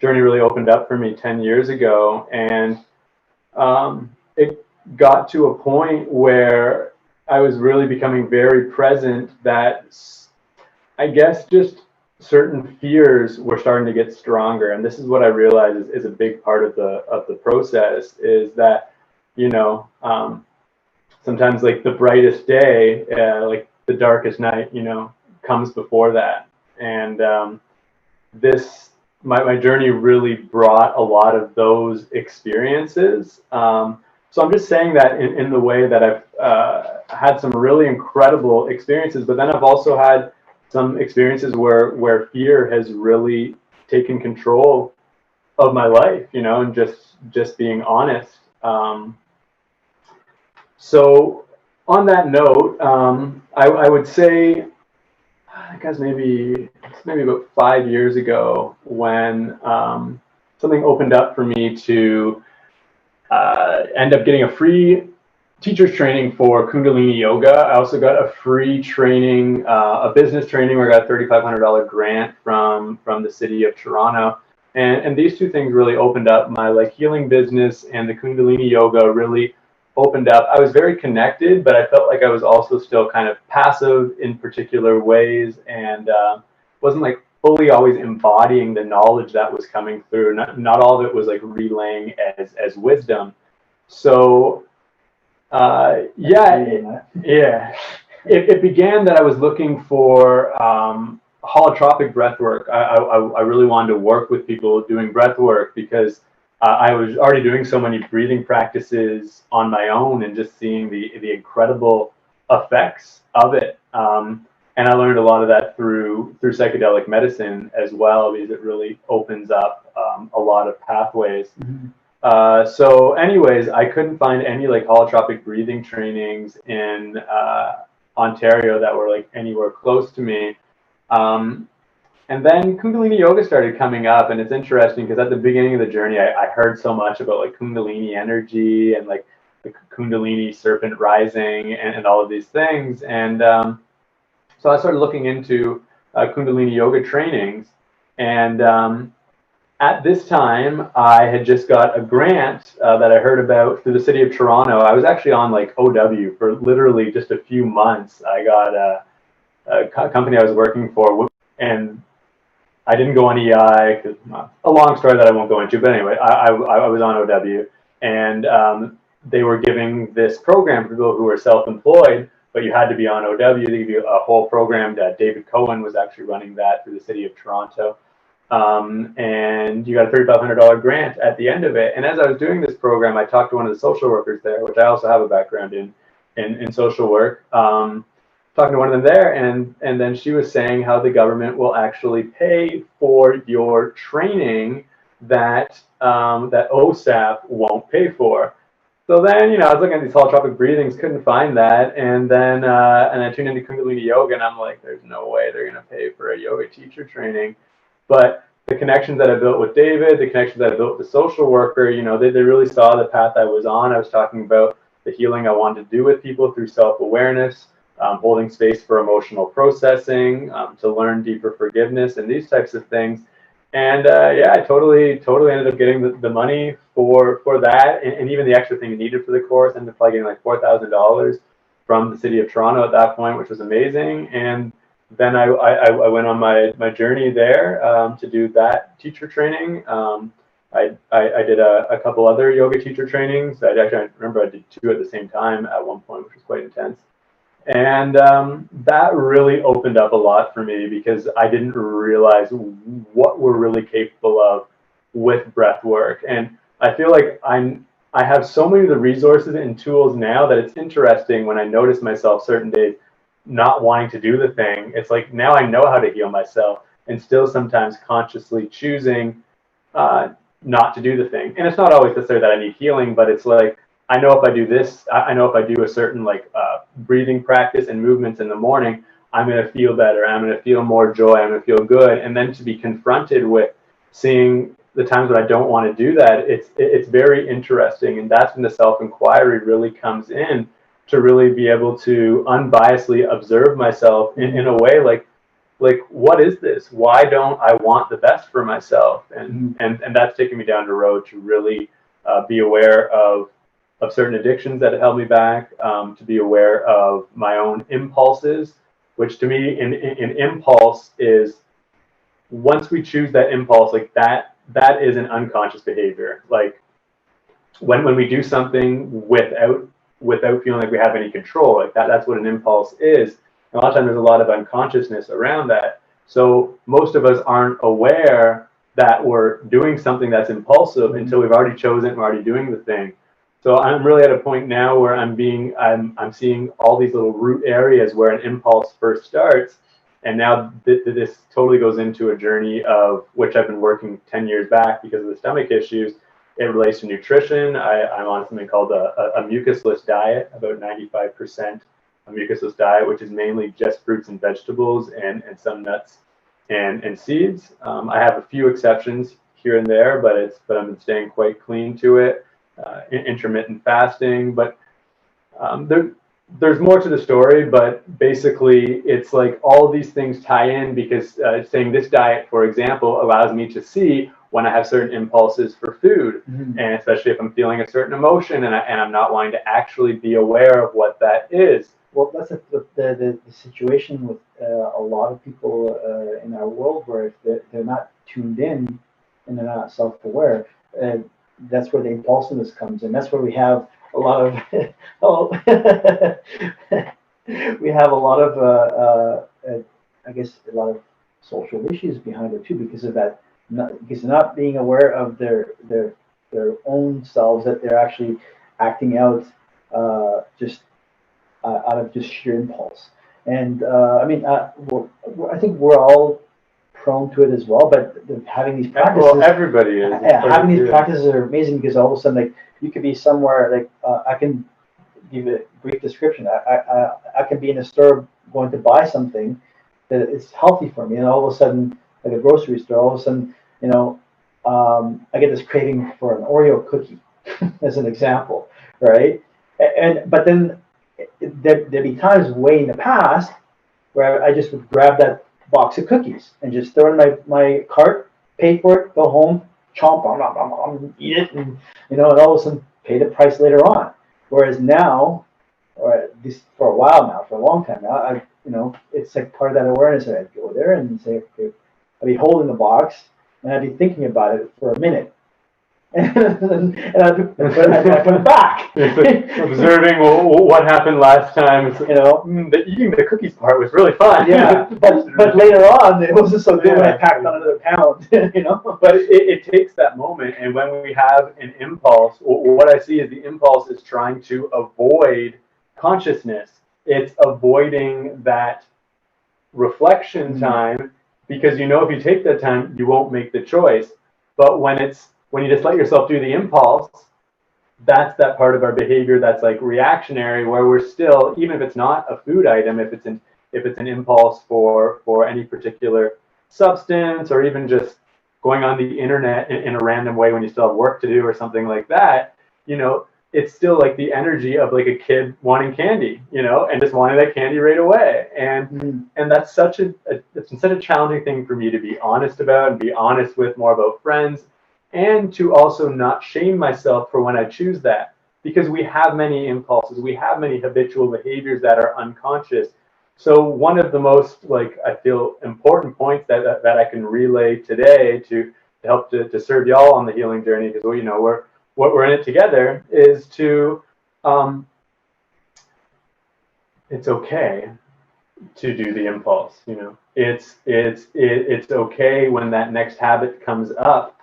journey really opened up for me 10 years ago. And it got to a point where I was really becoming very present that I guess just certain fears were starting to get stronger. And this is what I realized is a big part of the process is that, you know, sometimes like the brightest day, like the darkest night, you know, comes before that. And my journey really brought a lot of those experiences. So I'm just saying that in the way that I've had some really incredible experiences, but then I've also had some experiences where fear has really taken control of my life, you know, and just being honest. So on that note, I would say, I guess maybe about 5 years ago when something opened up for me to end up getting a free teacher's training for Kundalini yoga. I also got a free training, a business training where I got a $3,500 grant from the city of Toronto. And these two things really opened up my like healing business, and the Kundalini yoga really opened up. I was very connected, but I felt like I was also still kind of passive in particular ways, and wasn't like fully always embodying the knowledge that was coming through. Not all of it was like relaying as wisdom. So it began that I was looking for holotropic breath work. I really wanted to work with people doing breath work because I was already doing so many breathing practices on my own and just seeing the incredible effects of it. And I learned a lot of that through psychedelic medicine as well, because it really opens up a lot of pathways. So anyways, I couldn't find any like holotropic breathing trainings in Ontario that were like anywhere close to me. And then Kundalini yoga started coming up, and it's interesting because at the beginning of the journey, I heard so much about like Kundalini energy and like the Kundalini serpent rising and all of these things. And so I started looking into Kundalini yoga trainings. And at this time, I had just got a grant that I heard about through the city of Toronto. I was actually on like OW for literally just a few months. I got a company I was working for, and I didn't go on EI, because a long story that I won't go into, but anyway, I was on OW, and they were giving this program for people who were self-employed, but you had to be on OW. They give you a whole program that David Cohen was actually running that through the city of Toronto. And you got a $3,500 grant at the end of it. And as I was doing this program, I talked to one of the social workers there, which I also have a background in social work. Talking to one of them there, and then she was saying how the government will actually pay for your training that that OSAP won't pay for. So then, I was looking at these holotropic breathings, couldn't find that, and then I tuned into Kundalini yoga, and I'm like, there's no way they're gonna pay for a yoga teacher training. But the connections that I built with David, the connections that I built with the social worker, they really saw the path I was on. I was talking about the healing I wanted to do with people through self-awareness. Holding space for emotional processing, to learn deeper forgiveness and these types of things. And I totally ended up getting the money for that, and even the extra thing needed for the course. I ended up probably getting like $4,000 from the city of Toronto at that point, which was amazing. And then I went on my journey there to do that teacher training. I did a couple other yoga teacher trainings. I remember I did 2 at the same time at one point, which was quite intense. And that really opened up a lot for me, because I didn't realize what we're really capable of with breath work. And I feel like I have so many of the resources and tools now that it's interesting when I notice myself certain days not wanting to do the thing. It's like now I know how to heal myself, and still sometimes consciously choosing not to do the thing. And it's not always necessarily that I need healing, but it's like, I know if I do this, I know if I do a certain breathing practice and movements in the morning, I'm going to feel better. I'm going to feel more joy. I'm going to feel good. And then to be confronted with seeing the times when I don't want to do that, it's very interesting. And that's when the self-inquiry really comes in, to really be able to unbiasedly observe myself in a way like what is this? Why don't I want the best for myself? And that's taken me down the road to really be aware of certain addictions that held me back, to be aware of my own impulses, which to me, an impulse is, once we choose that impulse, like that is an unconscious behavior. Like when we do something without feeling like we have any control, like that's what an impulse is. And a lot of times there's a lot of unconsciousness around that. So most of us aren't aware that we're doing something that's impulsive until we've already chosen and we're already doing the thing. So I'm really at a point now where I'm seeing all these little root areas where an impulse first starts, and now this totally goes into a journey of which I've been working 10 years back because of the stomach issues. It relates to nutrition. I'm on something called a mucusless diet, about 95% a mucusless diet, which is mainly just fruits and vegetables and some nuts and seeds. I have a few exceptions here and there, but I've been staying quite clean to it. Intermittent fasting, but there's more to the story. But basically, it's like all of these things tie in, because saying this diet, for example, allows me to see when I have certain impulses for food, and especially if I'm feeling a certain emotion and I'm not wanting to actually be aware of what that is. Well, that's the situation with a lot of people in our world, where if they're not tuned in and they're not self-aware, that's where the impulsiveness comes in. That's where we have a lot of we have a lot of I guess a lot of social issues behind it too, because of that. Because not being aware of their own selves, that they're actually acting out just out of just sheer impulse. And I think we're all prone to it as well, but having these practices, well, everybody is. Having these practices are amazing, because all of a sudden, like, you could be somewhere, like, I can give a brief description. I can be in a store going to buy something that is healthy for me, and all of a sudden, like a grocery store, all of a sudden, I get this craving for an Oreo cookie, as an example, right? But then there'd be times way in the past where I just would grab that box of cookies and just throw it in my cart, pay for it, go home, chomp, eat it, and all of a sudden pay the price later on. Whereas now, or at least for a while now, for a long time now, it's like part of that awareness that I go there and say, okay, I'd be holding the box, and I'd be thinking about it for a minute. and I'd put it back. It's like observing what happened last time. It's, You know, the eating the cookies part was really fun. yeah. But later on, it wasn't so good when I packed on another pound. You know. But it takes that moment, and when we have an impulse, what I see is the impulse is trying to avoid consciousness. It's avoiding that reflection time, because you know if you take that time, you won't make the choice. But when you just let yourself do the impulse, that's that part of our behavior that's like reactionary, where we're still, even if it's not a food item, if it's an impulse for any particular substance, or even just going on the internet in a random way when you still have work to do or something like that, you know, it's still like the energy of like a kid wanting candy, you know, and just wanting that candy right away. And that's it's such a challenging thing for me to be honest about, and be honest with more about friends, and to also not shame myself for when I choose that, because we have many impulses, we have many habitual behaviors that are unconscious. So one of the most, like, I feel important points that I can relay today to help to serve y'all on the healing journey, because you know we're in it together, is to it's okay to do the impulse. You know, it's okay when that next habit comes up.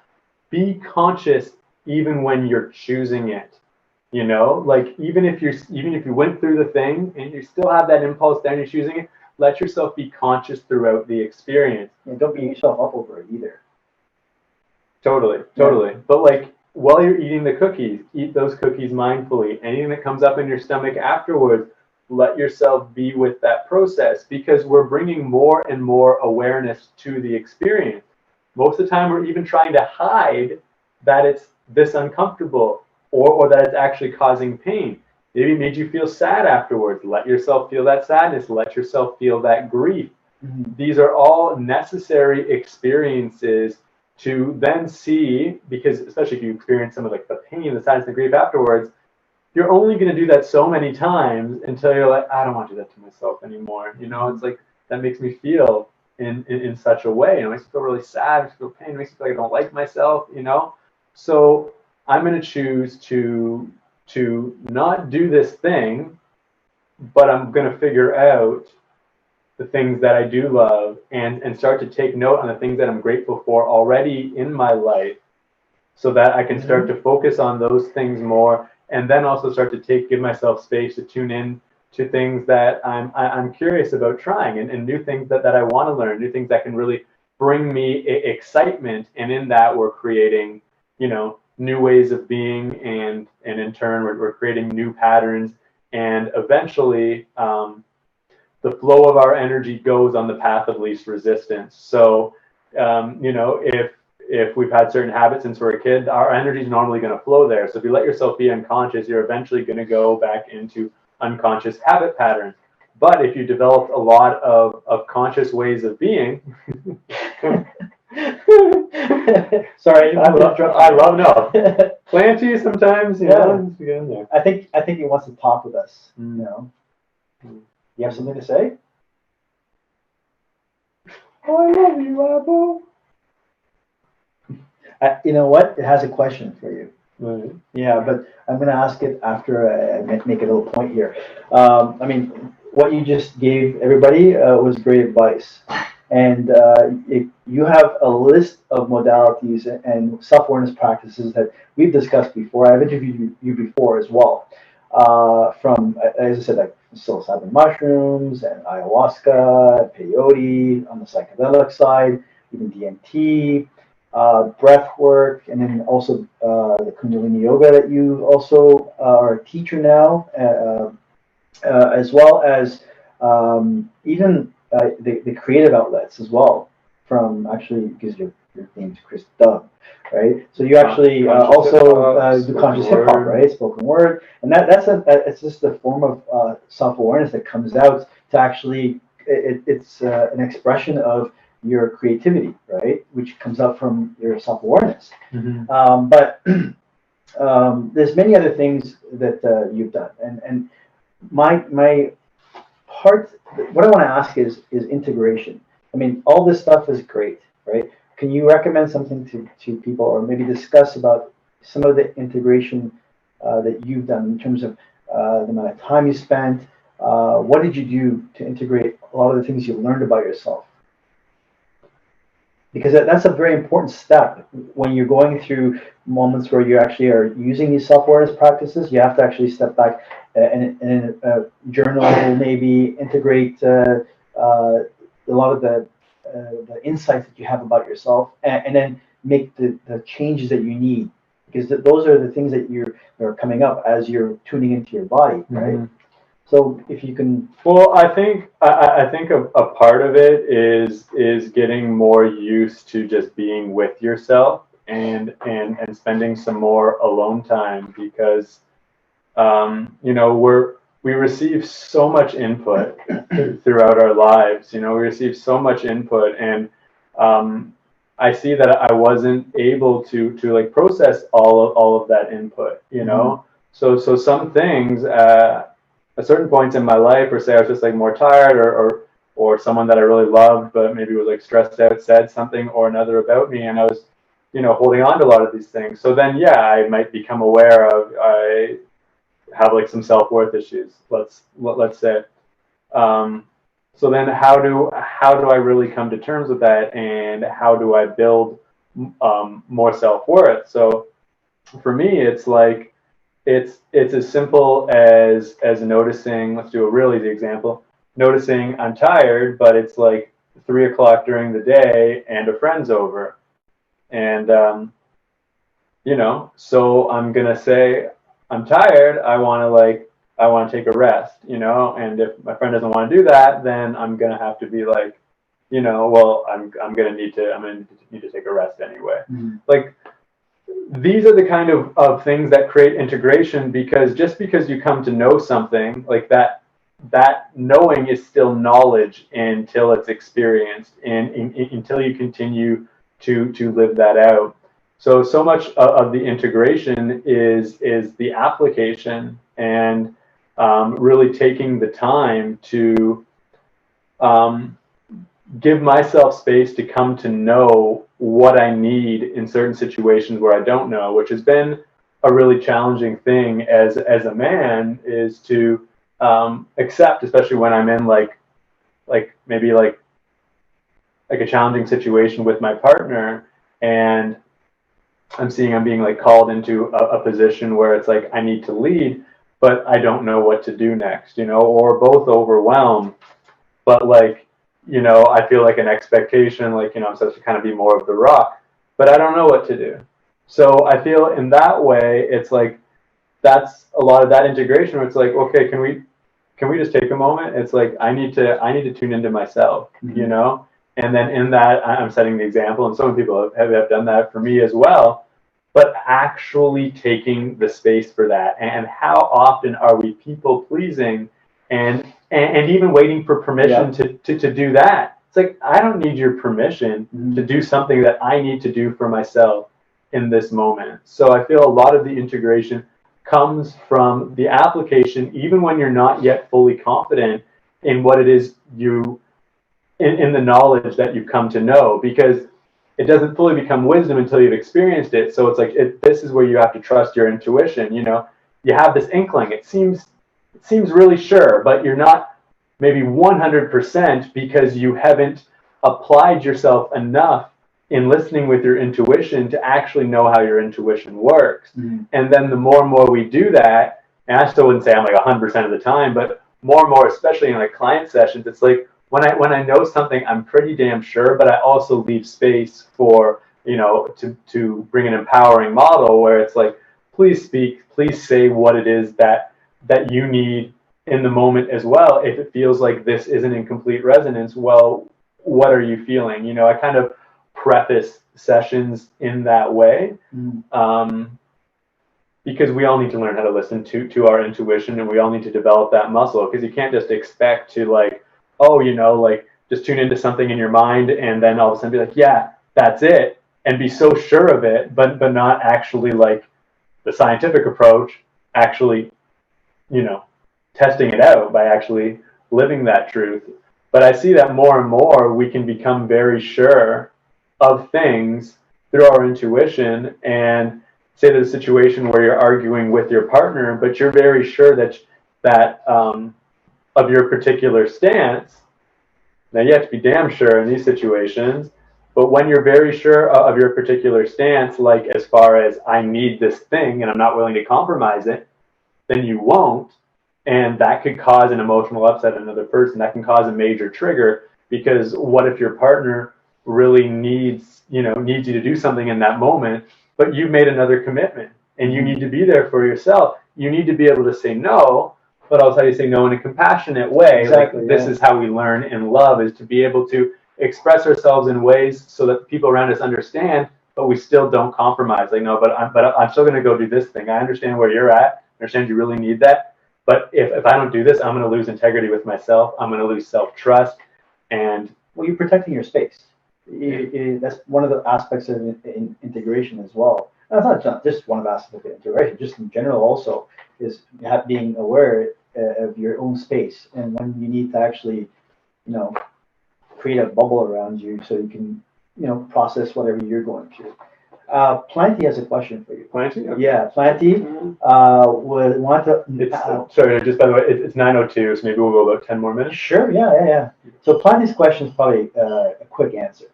Be conscious even when you're choosing it. You know, like even if you went through the thing and you still have that impulse there and you're choosing it, let yourself be conscious throughout the experience. And don't beat yourself up over it either. Totally. But like, while you're eating the cookies, eat those cookies mindfully. Anything that comes up in your stomach afterwards, let yourself be with that process, because we're bringing more and more awareness to the experience. Most of the time, we're even trying to hide that it's this uncomfortable, or that it's actually causing pain. Maybe it made you feel sad afterwards. Let yourself feel that sadness. Let yourself feel that grief. These are all necessary experiences to then see, because especially if you experience some of like the pain, the sadness, the grief afterwards, you're only going to do that so many times until you're like, I don't want to do that to myself anymore. You know, it's like, that makes me feel in such a way. You know, it makes me feel really sad, it makes me feel pain, it makes me feel like I don't like myself, you know? So I'm going to choose to not do this thing, but I'm going to figure out the things that I do love, and start to take note on the things that I'm grateful for already in my life, so that I can start to focus on those things more, and then also start to give myself space to tune in to things that I'm curious about trying, and new things that I want to learn, new things that can really bring me excitement. And in that, we're creating, you know, new ways of being, and in turn we're creating new patterns, and eventually the flow of our energy goes on the path of least resistance. So you know, if we've had certain habits since we're a kid, our energy is normally going to flow there. So if you let yourself be unconscious, you're eventually going to go back into unconscious habit patterns. But if you developed a lot of conscious ways of being sorry, I love no. Planty sometimes, you know, get in there. I think he wants to talk with us. You know, you have something to say? I love you, Avo. You know what? It has a question for you. Right. Yeah, but I'm going to ask it after I make a little point here. I mean, what you just gave everybody was great advice. And you have a list of modalities and self-awareness practices that we've discussed before. I've interviewed you before as well. From, as I said, like psilocybin mushrooms and ayahuasca, peyote on the psychedelic side, even DMT, breath work, and then also the Kundalini yoga that you also are a teacher now, as well as even the creative outlets as well. From actually, because your name's Chris Dub, right? So you actually also do conscious hip hop, right? Spoken word, and it's just a form of self-awareness that comes out to actually it's an expression of your creativity, right? Which comes out from your self-awareness. But there's many other things that you've done, and my part. What I want to ask is integration. I mean, all this stuff is great, right? Can you recommend something to people, or maybe discuss about some of the integration that you've done in terms of the amount of time you spent? What did you do to integrate a lot of the things you learned about yourself? Because that's a very important step when you're going through moments where you actually are using these self-awareness practices. You have to actually step back and journal, maybe integrate a lot of the insights that you have about yourself, and then make the changes that you need, because those are the things that are coming up as you're tuning into your body, right? Mm-hmm. So if you can. Well, I think a part of it is getting more used to just being with yourself and spending some more alone time, because we receive so much input throughout our lives. We receive so much input, and I see that I wasn't able to like process all of that input. Mm-hmm. So some things. At certain points in my life, or say I was just like more tired, or someone that I really loved but maybe was like stressed out said something or another about me, and I was holding on to a lot of these things. So then I might become aware of I have like some self-worth issues, let's say. So then how do I really come to terms with that, and how do I build more self-worth? So for me, it's like it's as simple as noticing. Let's do a real easy example. Noticing I'm tired, but it's like 3 o'clock during the day and a friend's over, and so I'm gonna say I'm tired. I want to take a rest, and if my friend doesn't want to do that, then I'm gonna have to be like, well, I'm gonna need to take a rest anyway. Mm-hmm. Like, these are the kind of things that create integration, because just because you come to know something like that knowing is still knowledge until it's experienced, and until you continue to live that out. So much of the integration is the application, and really taking the time to give myself space to come to know what I need in certain situations where I don't know, which has been a really challenging thing as a man, is to accept, especially when I'm in like maybe like a challenging situation with my partner, and I'm being like called into a position where it's like I need to lead, but I don't know what to do next, or both overwhelmed, but like, I feel like an expectation, like, I'm supposed to kind of be more of the rock, but I don't know what to do. So I feel in that way, it's like, that's a lot of that integration where it's like, okay, can we just take a moment? It's like, I need to tune into myself, mm-hmm. And then in that, I'm setting the example, and some people have done that for me as well, but actually taking the space for that. And how often are we people pleasing and even waiting for permission to do that? It's like, I don't need your permission mm-hmm. to do something that I need to do for myself in this moment. So I feel a lot of the integration comes from the application, even when you're not yet fully confident in what it is in the knowledge that you've come to know, because it doesn't fully become wisdom until you've experienced it. So it's like, this is where you have to trust your intuition. You have this inkling. It seems really sure, but you're not maybe 100%, because you haven't applied yourself enough in listening with your intuition to actually know how your intuition works. Mm-hmm. And then the more and more we do that, and I still wouldn't say I'm like 100% of the time, but more and more, especially in like client sessions, it's like when I know something, I'm pretty damn sure, but I also leave space for, to bring an empowering model where it's like, please speak, please say what it is that you need in the moment as well. If it feels like this isn't in complete resonance, well, what are you feeling? I kind of preface sessions in that way, because we all need to learn how to listen to our intuition, and we all need to develop that muscle, because you can't just expect to like, just tune into something in your mind and then all of a sudden be like, yeah, that's it, and be so sure of it, but not actually like the scientific approach, actually, testing it out by actually living that truth. But I see that more and more we can become very sure of things through our intuition. And say there's a situation where you're arguing with your partner, but you're very sure that of your particular stance. Now you have to be damn sure in these situations, but when you're very sure of your particular stance, like as far as I need this thing and I'm not willing to compromise it, then you won't. And that could cause an emotional upset in another person. That can cause a major trigger, because what if your partner really needs you to do something in that moment, but you've made another commitment and you need to be there for yourself. You need to be able to say no, but also how you say no in a compassionate way. Exactly, like this is how we learn in love, is to be able to express ourselves in ways so that the people around us understand, but we still don't compromise. Like, no, but I'm still going to go do this thing. I understand where you're at. I understand you really need that. But if I don't do this, I'm going to lose integrity with myself. I'm going to lose self-trust. And well, you're protecting your space. That's one of the aspects of integration as well. And it's not just one of the aspects of integration, just in general also, is being aware of your own space, and when you need to actually, create a bubble around you so you can, process whatever you're going through. Planty has a question for you. Planty? Okay. Yeah, Planty would want to. Sorry, just by the way, it's 9:02, so maybe we'll go about 10 more minutes. Sure, yeah. So Planty's question is probably a quick answer.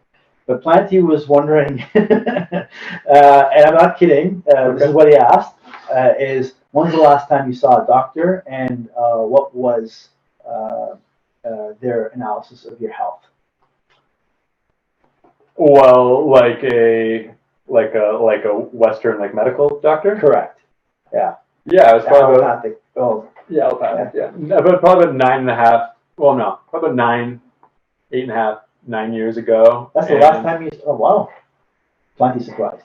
But Planty was wondering, and I'm not kidding, this is what he asked, is when's the last time you saw a doctor, and what was their analysis of your health? Well, like a Western medical doctor? Correct. Yeah. Yeah, it was probably allopathic. allopathic. Yeah. About probably about 9.5. Well, no, probably about 8.5, 9 years ago. That's the last time you. Oh wow. Plenty surprised.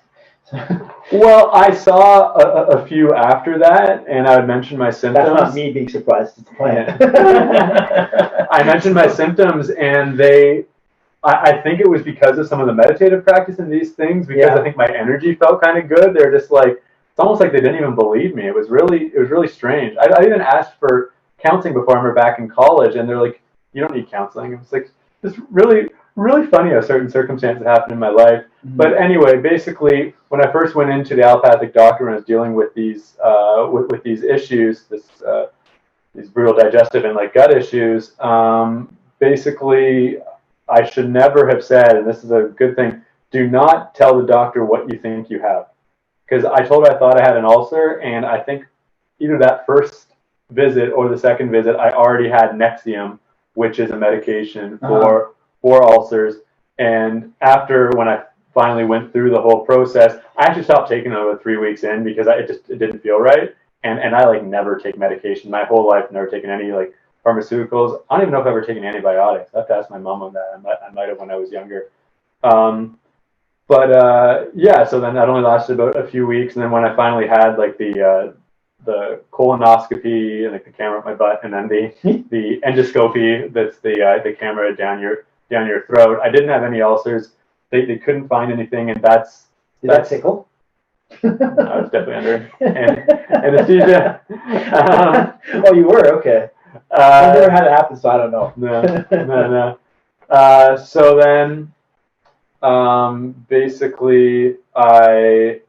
Well, I saw a few after that, and I would mention my symptoms. That's not me being surprised. It's the plant. I mentioned my symptoms, and I think it was because of some of the meditative practice in these things, because I think my energy felt kind of good. They're just like, it's almost like they didn't even believe me. It was really strange. I even asked for counseling before I were back in college, and they're like, you don't need counseling. It was like, it's really funny how certain circumstances happened in my life. Mm-hmm. But anyway, basically, when I first went into the allopathic doctor and I was dealing with these with these issues, these brutal digestive and gut issues, basically, I should never have said, and this is a good thing, do not tell the doctor what you think you have. Because I told her I thought I had an ulcer, and I think either that first visit or the second visit, I already had Nexium, which is a medication for ulcers. And after, when I finally went through the whole process, I actually stopped taking it about 3 weeks in, because it didn't feel right. And I never take medication. My whole life, never taken any pharmaceuticals. I don't even know if I've ever taken antibiotics. I have to ask my mom on that. I might have when I was younger. So then that only lasted about a few weeks. And then when I finally had the colonoscopy and the camera up my butt, and then the endoscopy, that's the camera down your throat, I didn't have any ulcers. They couldn't find anything, and that's that tickle? I was definitely under anesthesia. Oh, you were? Okay. I've never had it happen, so I don't know. No. So then, basically, I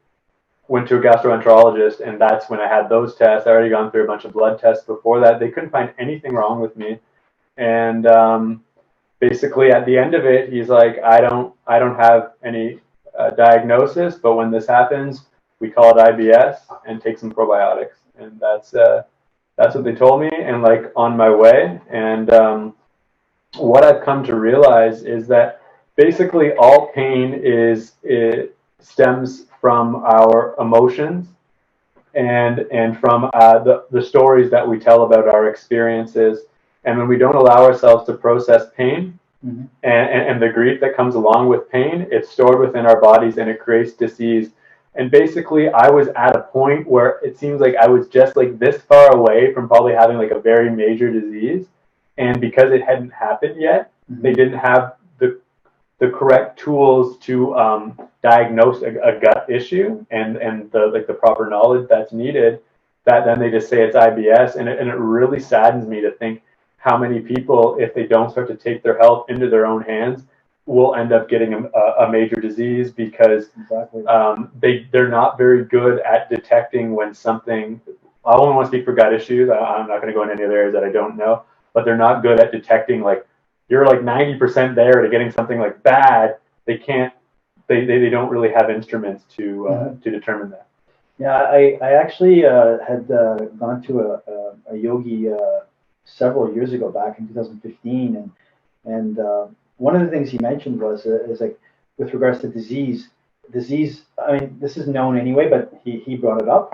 went to a gastroenterologist, and that's when I had those tests. I already gone through a bunch of blood tests before that. They couldn't find anything wrong with me, and basically at the end of it, he's like, I don't have any diagnosis, but when this happens, we call it IBS and take some probiotics, and that's what they told me. And on my way, and what I've come to realize is that basically all pain it stems from our emotions and from the stories that we tell about our experiences. And when we don't allow ourselves to process pain, mm-hmm. and the grief that comes along with pain, it's stored within our bodies and it creates disease. And basically, I was at a point where it seems like I was just this far away from probably having a very major disease. And because it hadn't happened yet, mm-hmm. they didn't have the correct tools to diagnose a gut issue and the proper knowledge that's needed. That then they just say it's IBS, and it really saddens me to think how many people, if they don't start to take their health into their own hands, will end up getting a major disease because they're not very good at detecting when something. I only want to speak for gut issues. I'm not going to go into any other areas that I don't know, but they're not good at detecting, like, you're like 90% there to getting something like bad. They can't. They don't really have instruments to determine that. Yeah, I actually had gone to a yogi several years ago, back in 2015, and one of the things he mentioned was is like, with regards to disease. I mean, this is known anyway, but he brought it up.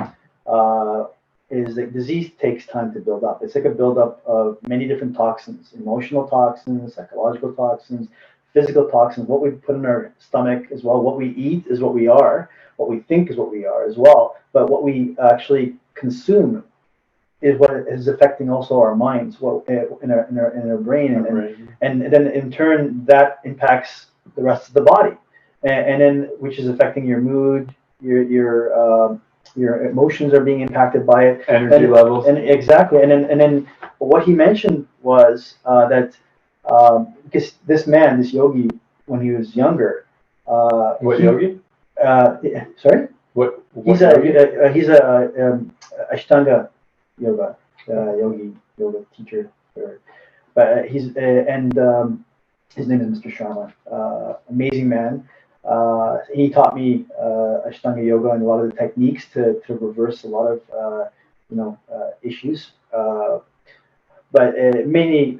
Is that disease takes time to build up. It's like a buildup of many different toxins: emotional toxins, psychological toxins, physical toxins. What we put in our stomach as well. What we eat is what we are. What we think is what we are as well. But what we actually consume is what is affecting also our minds, what in our brain, and then in turn that impacts the rest of the body, and then which is affecting your mood, your emotions are being impacted by it, energy levels, and exactly, and then what he mentioned was that because this yogi, when he was younger, yogi? Sorry. What he's a Ashtanga yoga yoga teacher, but he's and his name is Mr. Sharma. Amazing man. He taught me Ashtanga yoga and a lot of the techniques to reverse a lot of issues, but mainly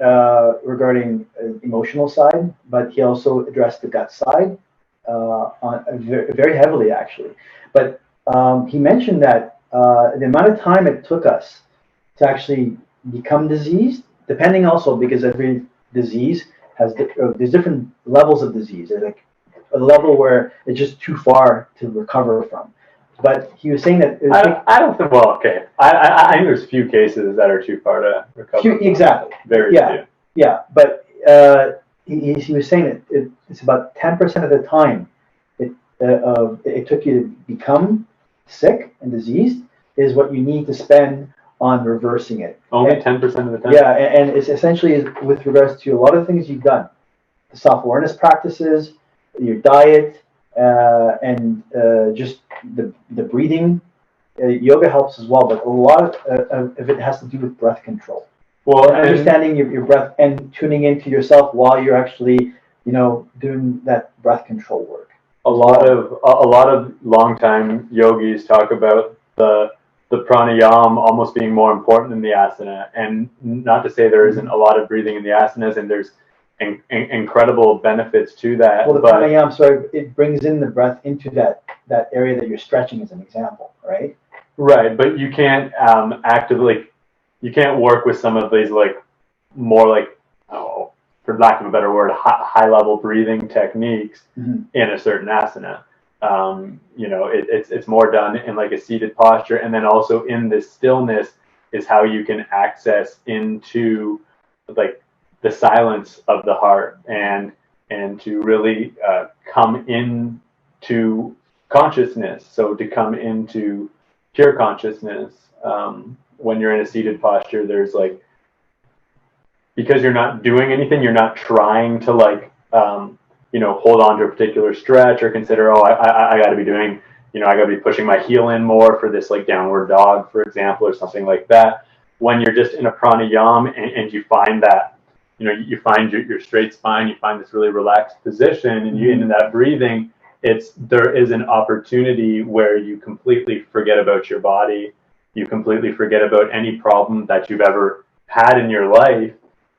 regarding emotional side. But he also addressed the gut side very heavily, actually. But he mentioned that the amount of time it took us to actually become diseased, depending also because every disease has there's different levels of disease. There's like a level where it's just too far to recover from. But he was saying that I don't think. Well, okay. I think there's few cases that are too far to recover. Exactly. Very few. Yeah, but he was saying that it's about 10% of the time it took you to become sick and diseased is what you need to spend on reversing it. Only 10% of the time? Yeah, and it's essentially with regards to a lot of things you've done. The self-awareness practices, your diet, and just the breathing. Yoga helps as well, but a lot of it has to do with breath control. Well, and understanding your breath and tuning into yourself while you're actually, doing that breath control work. A lot of longtime yogis talk about the pranayama almost being more important than the asana, and not to say there isn't a lot of breathing in the asanas, and there's incredible benefits to that. Well, the pranayama, so it brings in the breath into that area that you're stretching, as an example, right? Right, but you can't you can't work with some of these more for lack of a better word, high level breathing techniques in a certain asana. It's more done in like a seated posture, and then also in this stillness is how you can access into like the silence of the heart and to really come into consciousness. So to come into pure consciousness, when you're in a seated posture, there's because you're not doing anything, you're not trying to hold on to a particular stretch or consider, I got to be doing, I got to be pushing my heel in more for this downward dog, for example, or something like that. When you're just in a pranayama and you find that, you find your straight spine, you find this really relaxed position, and you into that breathing, there is an opportunity where you completely forget about your body, you completely forget about any problem that you've ever had in your life.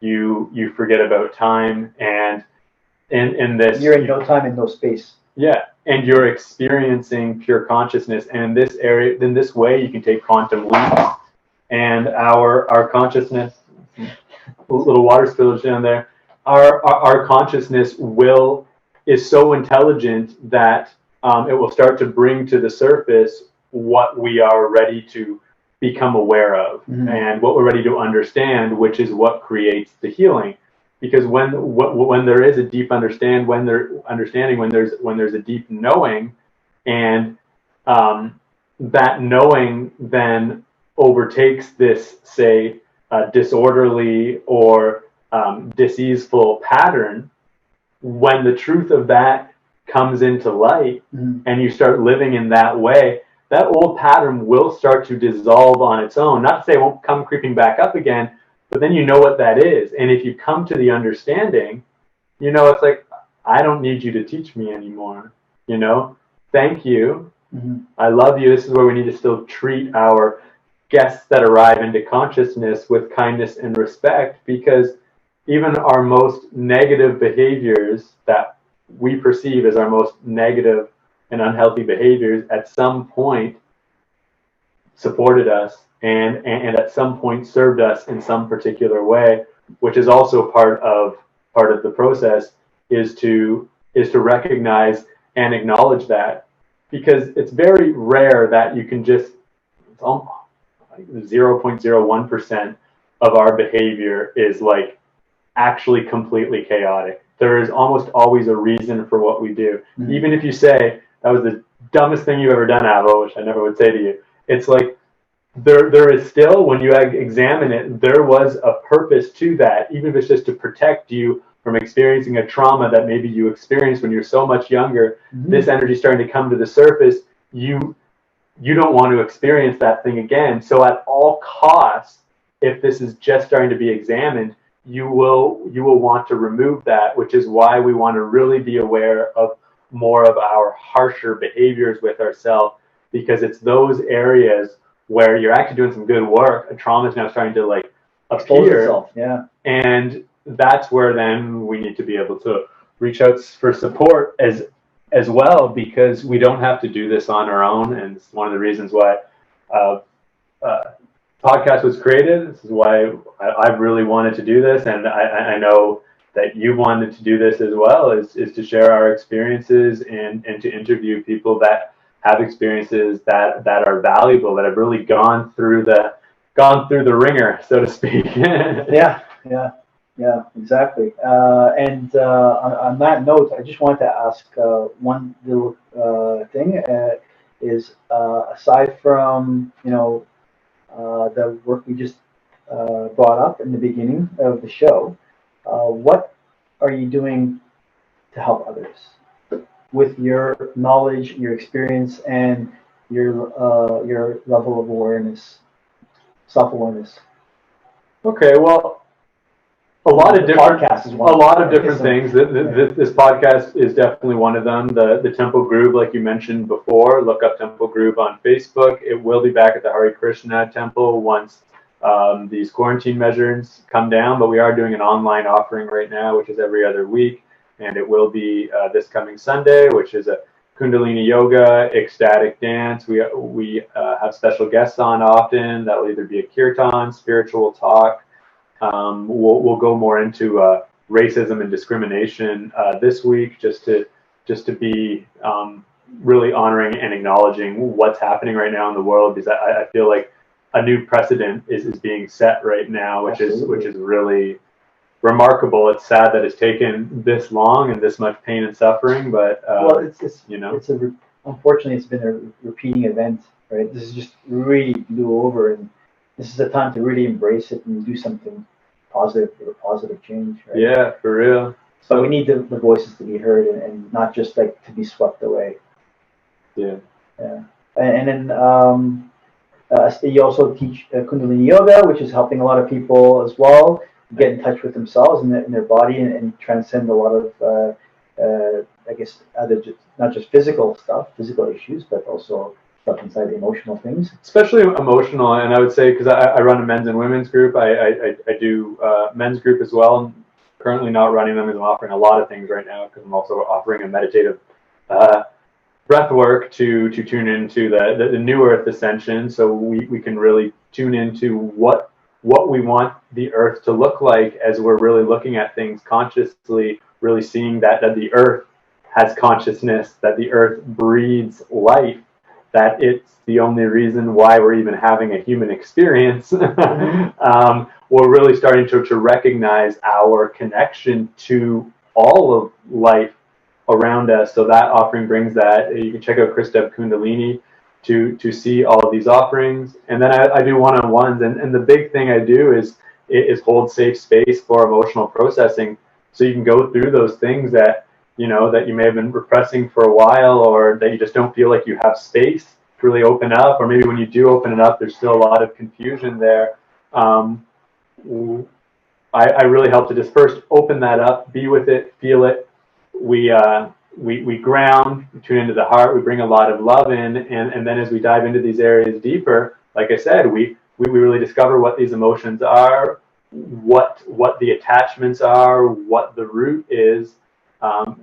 You forget about time, and in this you're in no time and no space. Yeah, and you're experiencing pure consciousness, and in this area, in this way, you can take quantum leaps, and our consciousness, a little water spillage down there, our consciousness is so intelligent that it will start to bring to the surface what we are ready to become aware of, and what we're ready to understand, which is what creates the healing. Because when there is a deep understanding, when there's a deep knowing, and that knowing then overtakes this, say, disorderly or diseaseful pattern, when the truth of that comes into light and you start living in that way, that old pattern will start to dissolve on its own. Not to say it won't come creeping back up again, but then you know what that is. And if you come to the understanding, you know, it's like, I don't need you to teach me anymore. You know, thank you. I love you. This is where we need to still treat our guests that arrive into consciousness with kindness and respect, because even our most negative behaviors that we perceive as our most negative and unhealthy behaviors at some point supported us and at some point served us in some particular way, which is also part of the process, is to recognize and acknowledge that, because it's very rare that you can just, it's almost like 0.01% of our behavior is like actually completely chaotic. There is almost always a reason for what we do. Even if you say that was the dumbest thing you've ever done, Avo, which I never would say to you, it's like there is still, when you examine it, there was a purpose to that, even if it's just to protect you from experiencing a trauma that maybe you experienced when you're so much younger. This energy starting to come to the surface, you don't want to experience that thing again. So at all costs, if this is just starting to be examined, you will want to remove that, which is why we want to really be aware of more of our harsher behaviors with ourselves, because it's those areas where you're actually doing some good work. A trauma is now starting to like appear, itself. And that's where then we need to be able to reach out for support as well, because we don't have to do this on our own. And it's one of the reasons why podcast was created. This is why I've really wanted to do this, and I know that you wanted to do this as well, is to share our experiences and to interview people that have experiences that are valuable, that have really gone through the ringer, so to speak. Yeah, exactly. And on that note, I just wanted to ask one little thing. Is aside from the work we just brought up in the beginning of the show, what are you doing to help others with your knowledge, your experience, and your level of awareness, self-awareness? Okay, well, a lot of different things. This podcast is definitely one of them. The Temple Group, like you mentioned before, look up Temple Group on Facebook. It will be back at the Hare Krishna Temple once these quarantine measures come down, but we are doing an online offering right now, which is every other week, and it will be this coming Sunday, which is a Kundalini yoga, ecstatic dance. We have special guests on often. That will either be a kirtan, spiritual talk. We'll go more into racism and discrimination this week, just to be really honoring and acknowledging what's happening right now in the world, because I feel like a new precedent is being set right now, which is really remarkable. It's sad that it's taken this long and this much pain and suffering, but unfortunately it's been a repeating event, right? This is just really blew over, and this is the time to really embrace it and do something positive for a positive change, right? Yeah, for real. So we need the voices to be heard and not just like to be swept away. Yeah. And then you also teach Kundalini yoga, which is helping a lot of people as well get in touch with themselves and their body and transcend a lot of I guess not just physical issues, but also stuff inside the emotional things. Especially emotional, and I would say, because I run a men's and women's group, I do men's group as well. I'm currently not running them, as I'm offering a lot of things right now, because I'm also offering a meditative breath work to tune into the new earth ascension, so we can really tune into what we want the earth to look like as we're really looking at things consciously, really seeing that the earth has consciousness, that the earth breathes life, that it's the only reason why we're even having a human experience. We're really starting to recognize our connection to all of life around us. So that offering brings that. You can check out Christoph Kundalini to see all of these offerings. And then I do one-on-ones. And the big thing I do is hold safe space for emotional processing. so you can go through those things that, that you may have been repressing for a while, or that you just don't feel like you have space to really open up, or maybe when you do open it up, there's still a lot of confusion there. I really help to just first open that up, be with it, feel it. We ground, we tune into the heart, we bring a lot of love in, and then as we dive into these areas deeper, like I said, we really discover what these emotions are, what the attachments are, what the root is,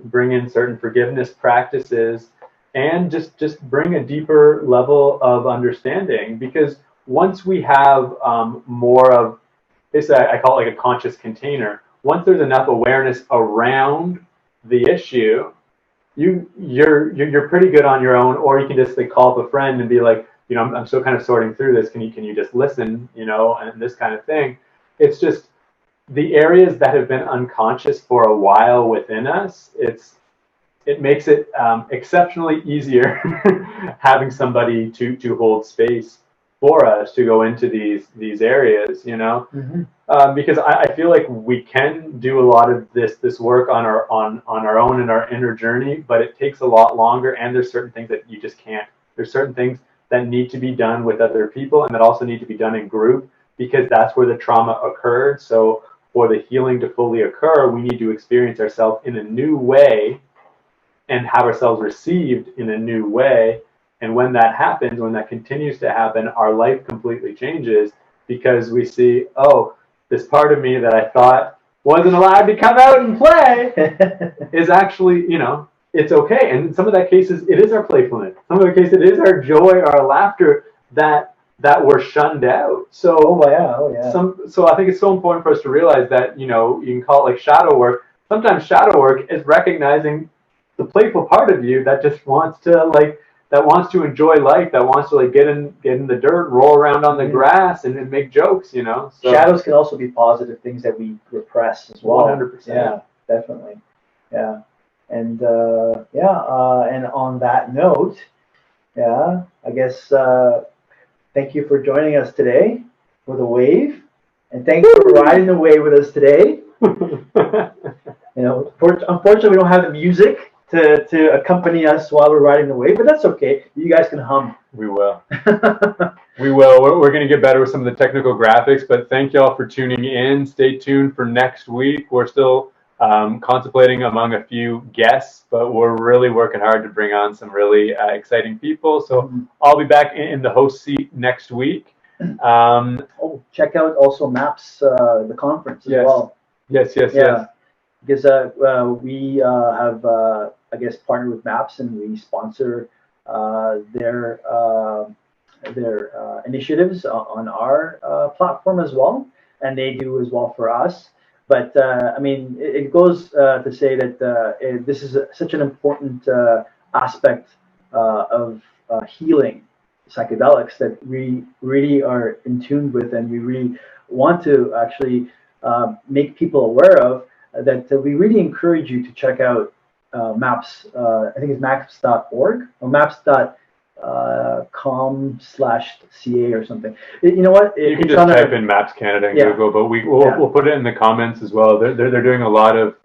bring in certain forgiveness practices, and just bring a deeper level of understanding. Because once we have more of, basically I call it like a conscious container, once there's enough awareness around the issue, you're pretty good on your own, or you can just like call up a friend and be like, I'm still kind of sorting through this. Can you just listen, and this kind of thing. It's just the areas that have been unconscious for a while within us. It makes it exceptionally easier having somebody to hold space for us to go into these areas, because I feel like we can do a lot of this work on our own in our inner journey, but it takes a lot longer, and there's certain things that you just can't. There's certain things that need to be done with other people, and that also need to be done in group, because that's where the trauma occurred. So for the healing to fully occur, we need to experience ourselves in a new way and have ourselves received in a new way. And when that happens, when that continues to happen, our life completely changes, because we see, oh, this part of me that I thought wasn't allowed to come out and play is actually, it's okay. And in some of that cases, it is our playfulness. Some of the cases, it is our joy, our laughter that were shunned out. So, oh yeah. So I think it's so important for us to realize that, you can call it like shadow work. Sometimes shadow work is recognizing the playful part of you that just wants to enjoy life, that wants to get in the dirt, roll around on the grass, and make jokes, So, shadows can also be positive things that we repress as well. 100%. Yeah, definitely. Yeah, and and on that note, I guess thank you for joining us today for the wave, and thanks for riding the wave with us today. Unfortunately, we don't have the music to accompany us while we're riding the wave, but that's okay. You guys can hum. We will. We will. We're going to get better with some of the technical graphics, but thank y'all for tuning in. Stay tuned for next week. We're still contemplating among a few guests, but we're really working hard to bring on some really exciting people. So I'll be back in the host seat next week. Check out also MAPS, the conference as well. Yes. Because we have, partnered with MAPS, and we sponsor their initiatives on our platform as well, and they do as well for us. But it goes to say that this is such an important aspect of healing psychedelics that we really are in tune with, and we really want to actually make people aware of. That we really encourage you to check out MAPS. I think it's maps.org or maps.com/ca or something. You know what? You can just type in MAPS Canada in Google, but we'll put it in the comments as well. They're doing a lot of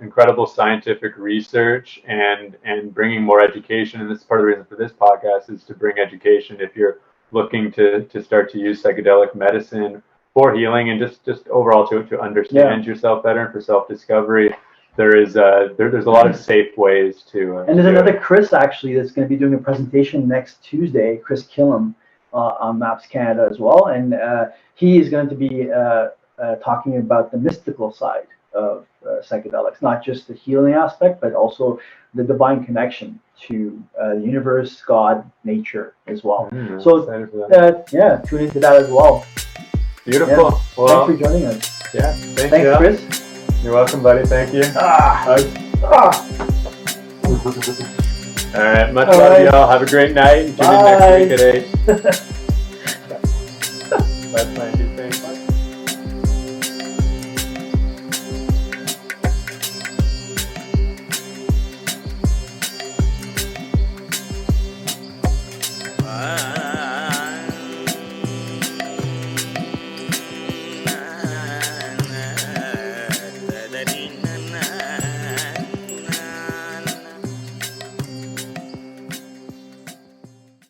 incredible scientific research and bringing more education. And this is part of the reason for this podcast, is to bring education if you're looking to start to use psychedelic medicine for healing, and just overall to understand yourself better, and for self-discovery. There's a lot of safe ways to. And there's another Chris actually that's going to be doing a presentation next Tuesday, Chris Killam, on MAPS Canada as well, and he is going to be talking about the mystical side of psychedelics, not just the healing aspect, but also the divine connection to the universe, God, nature as well. So tune into that as well. Beautiful. Yeah. Well, thanks for joining us. Yeah. Thanks, Chris. You're welcome, buddy. Thank you. All right. Much love, y'all. Have a great night. Tune in next week at 8. Bye.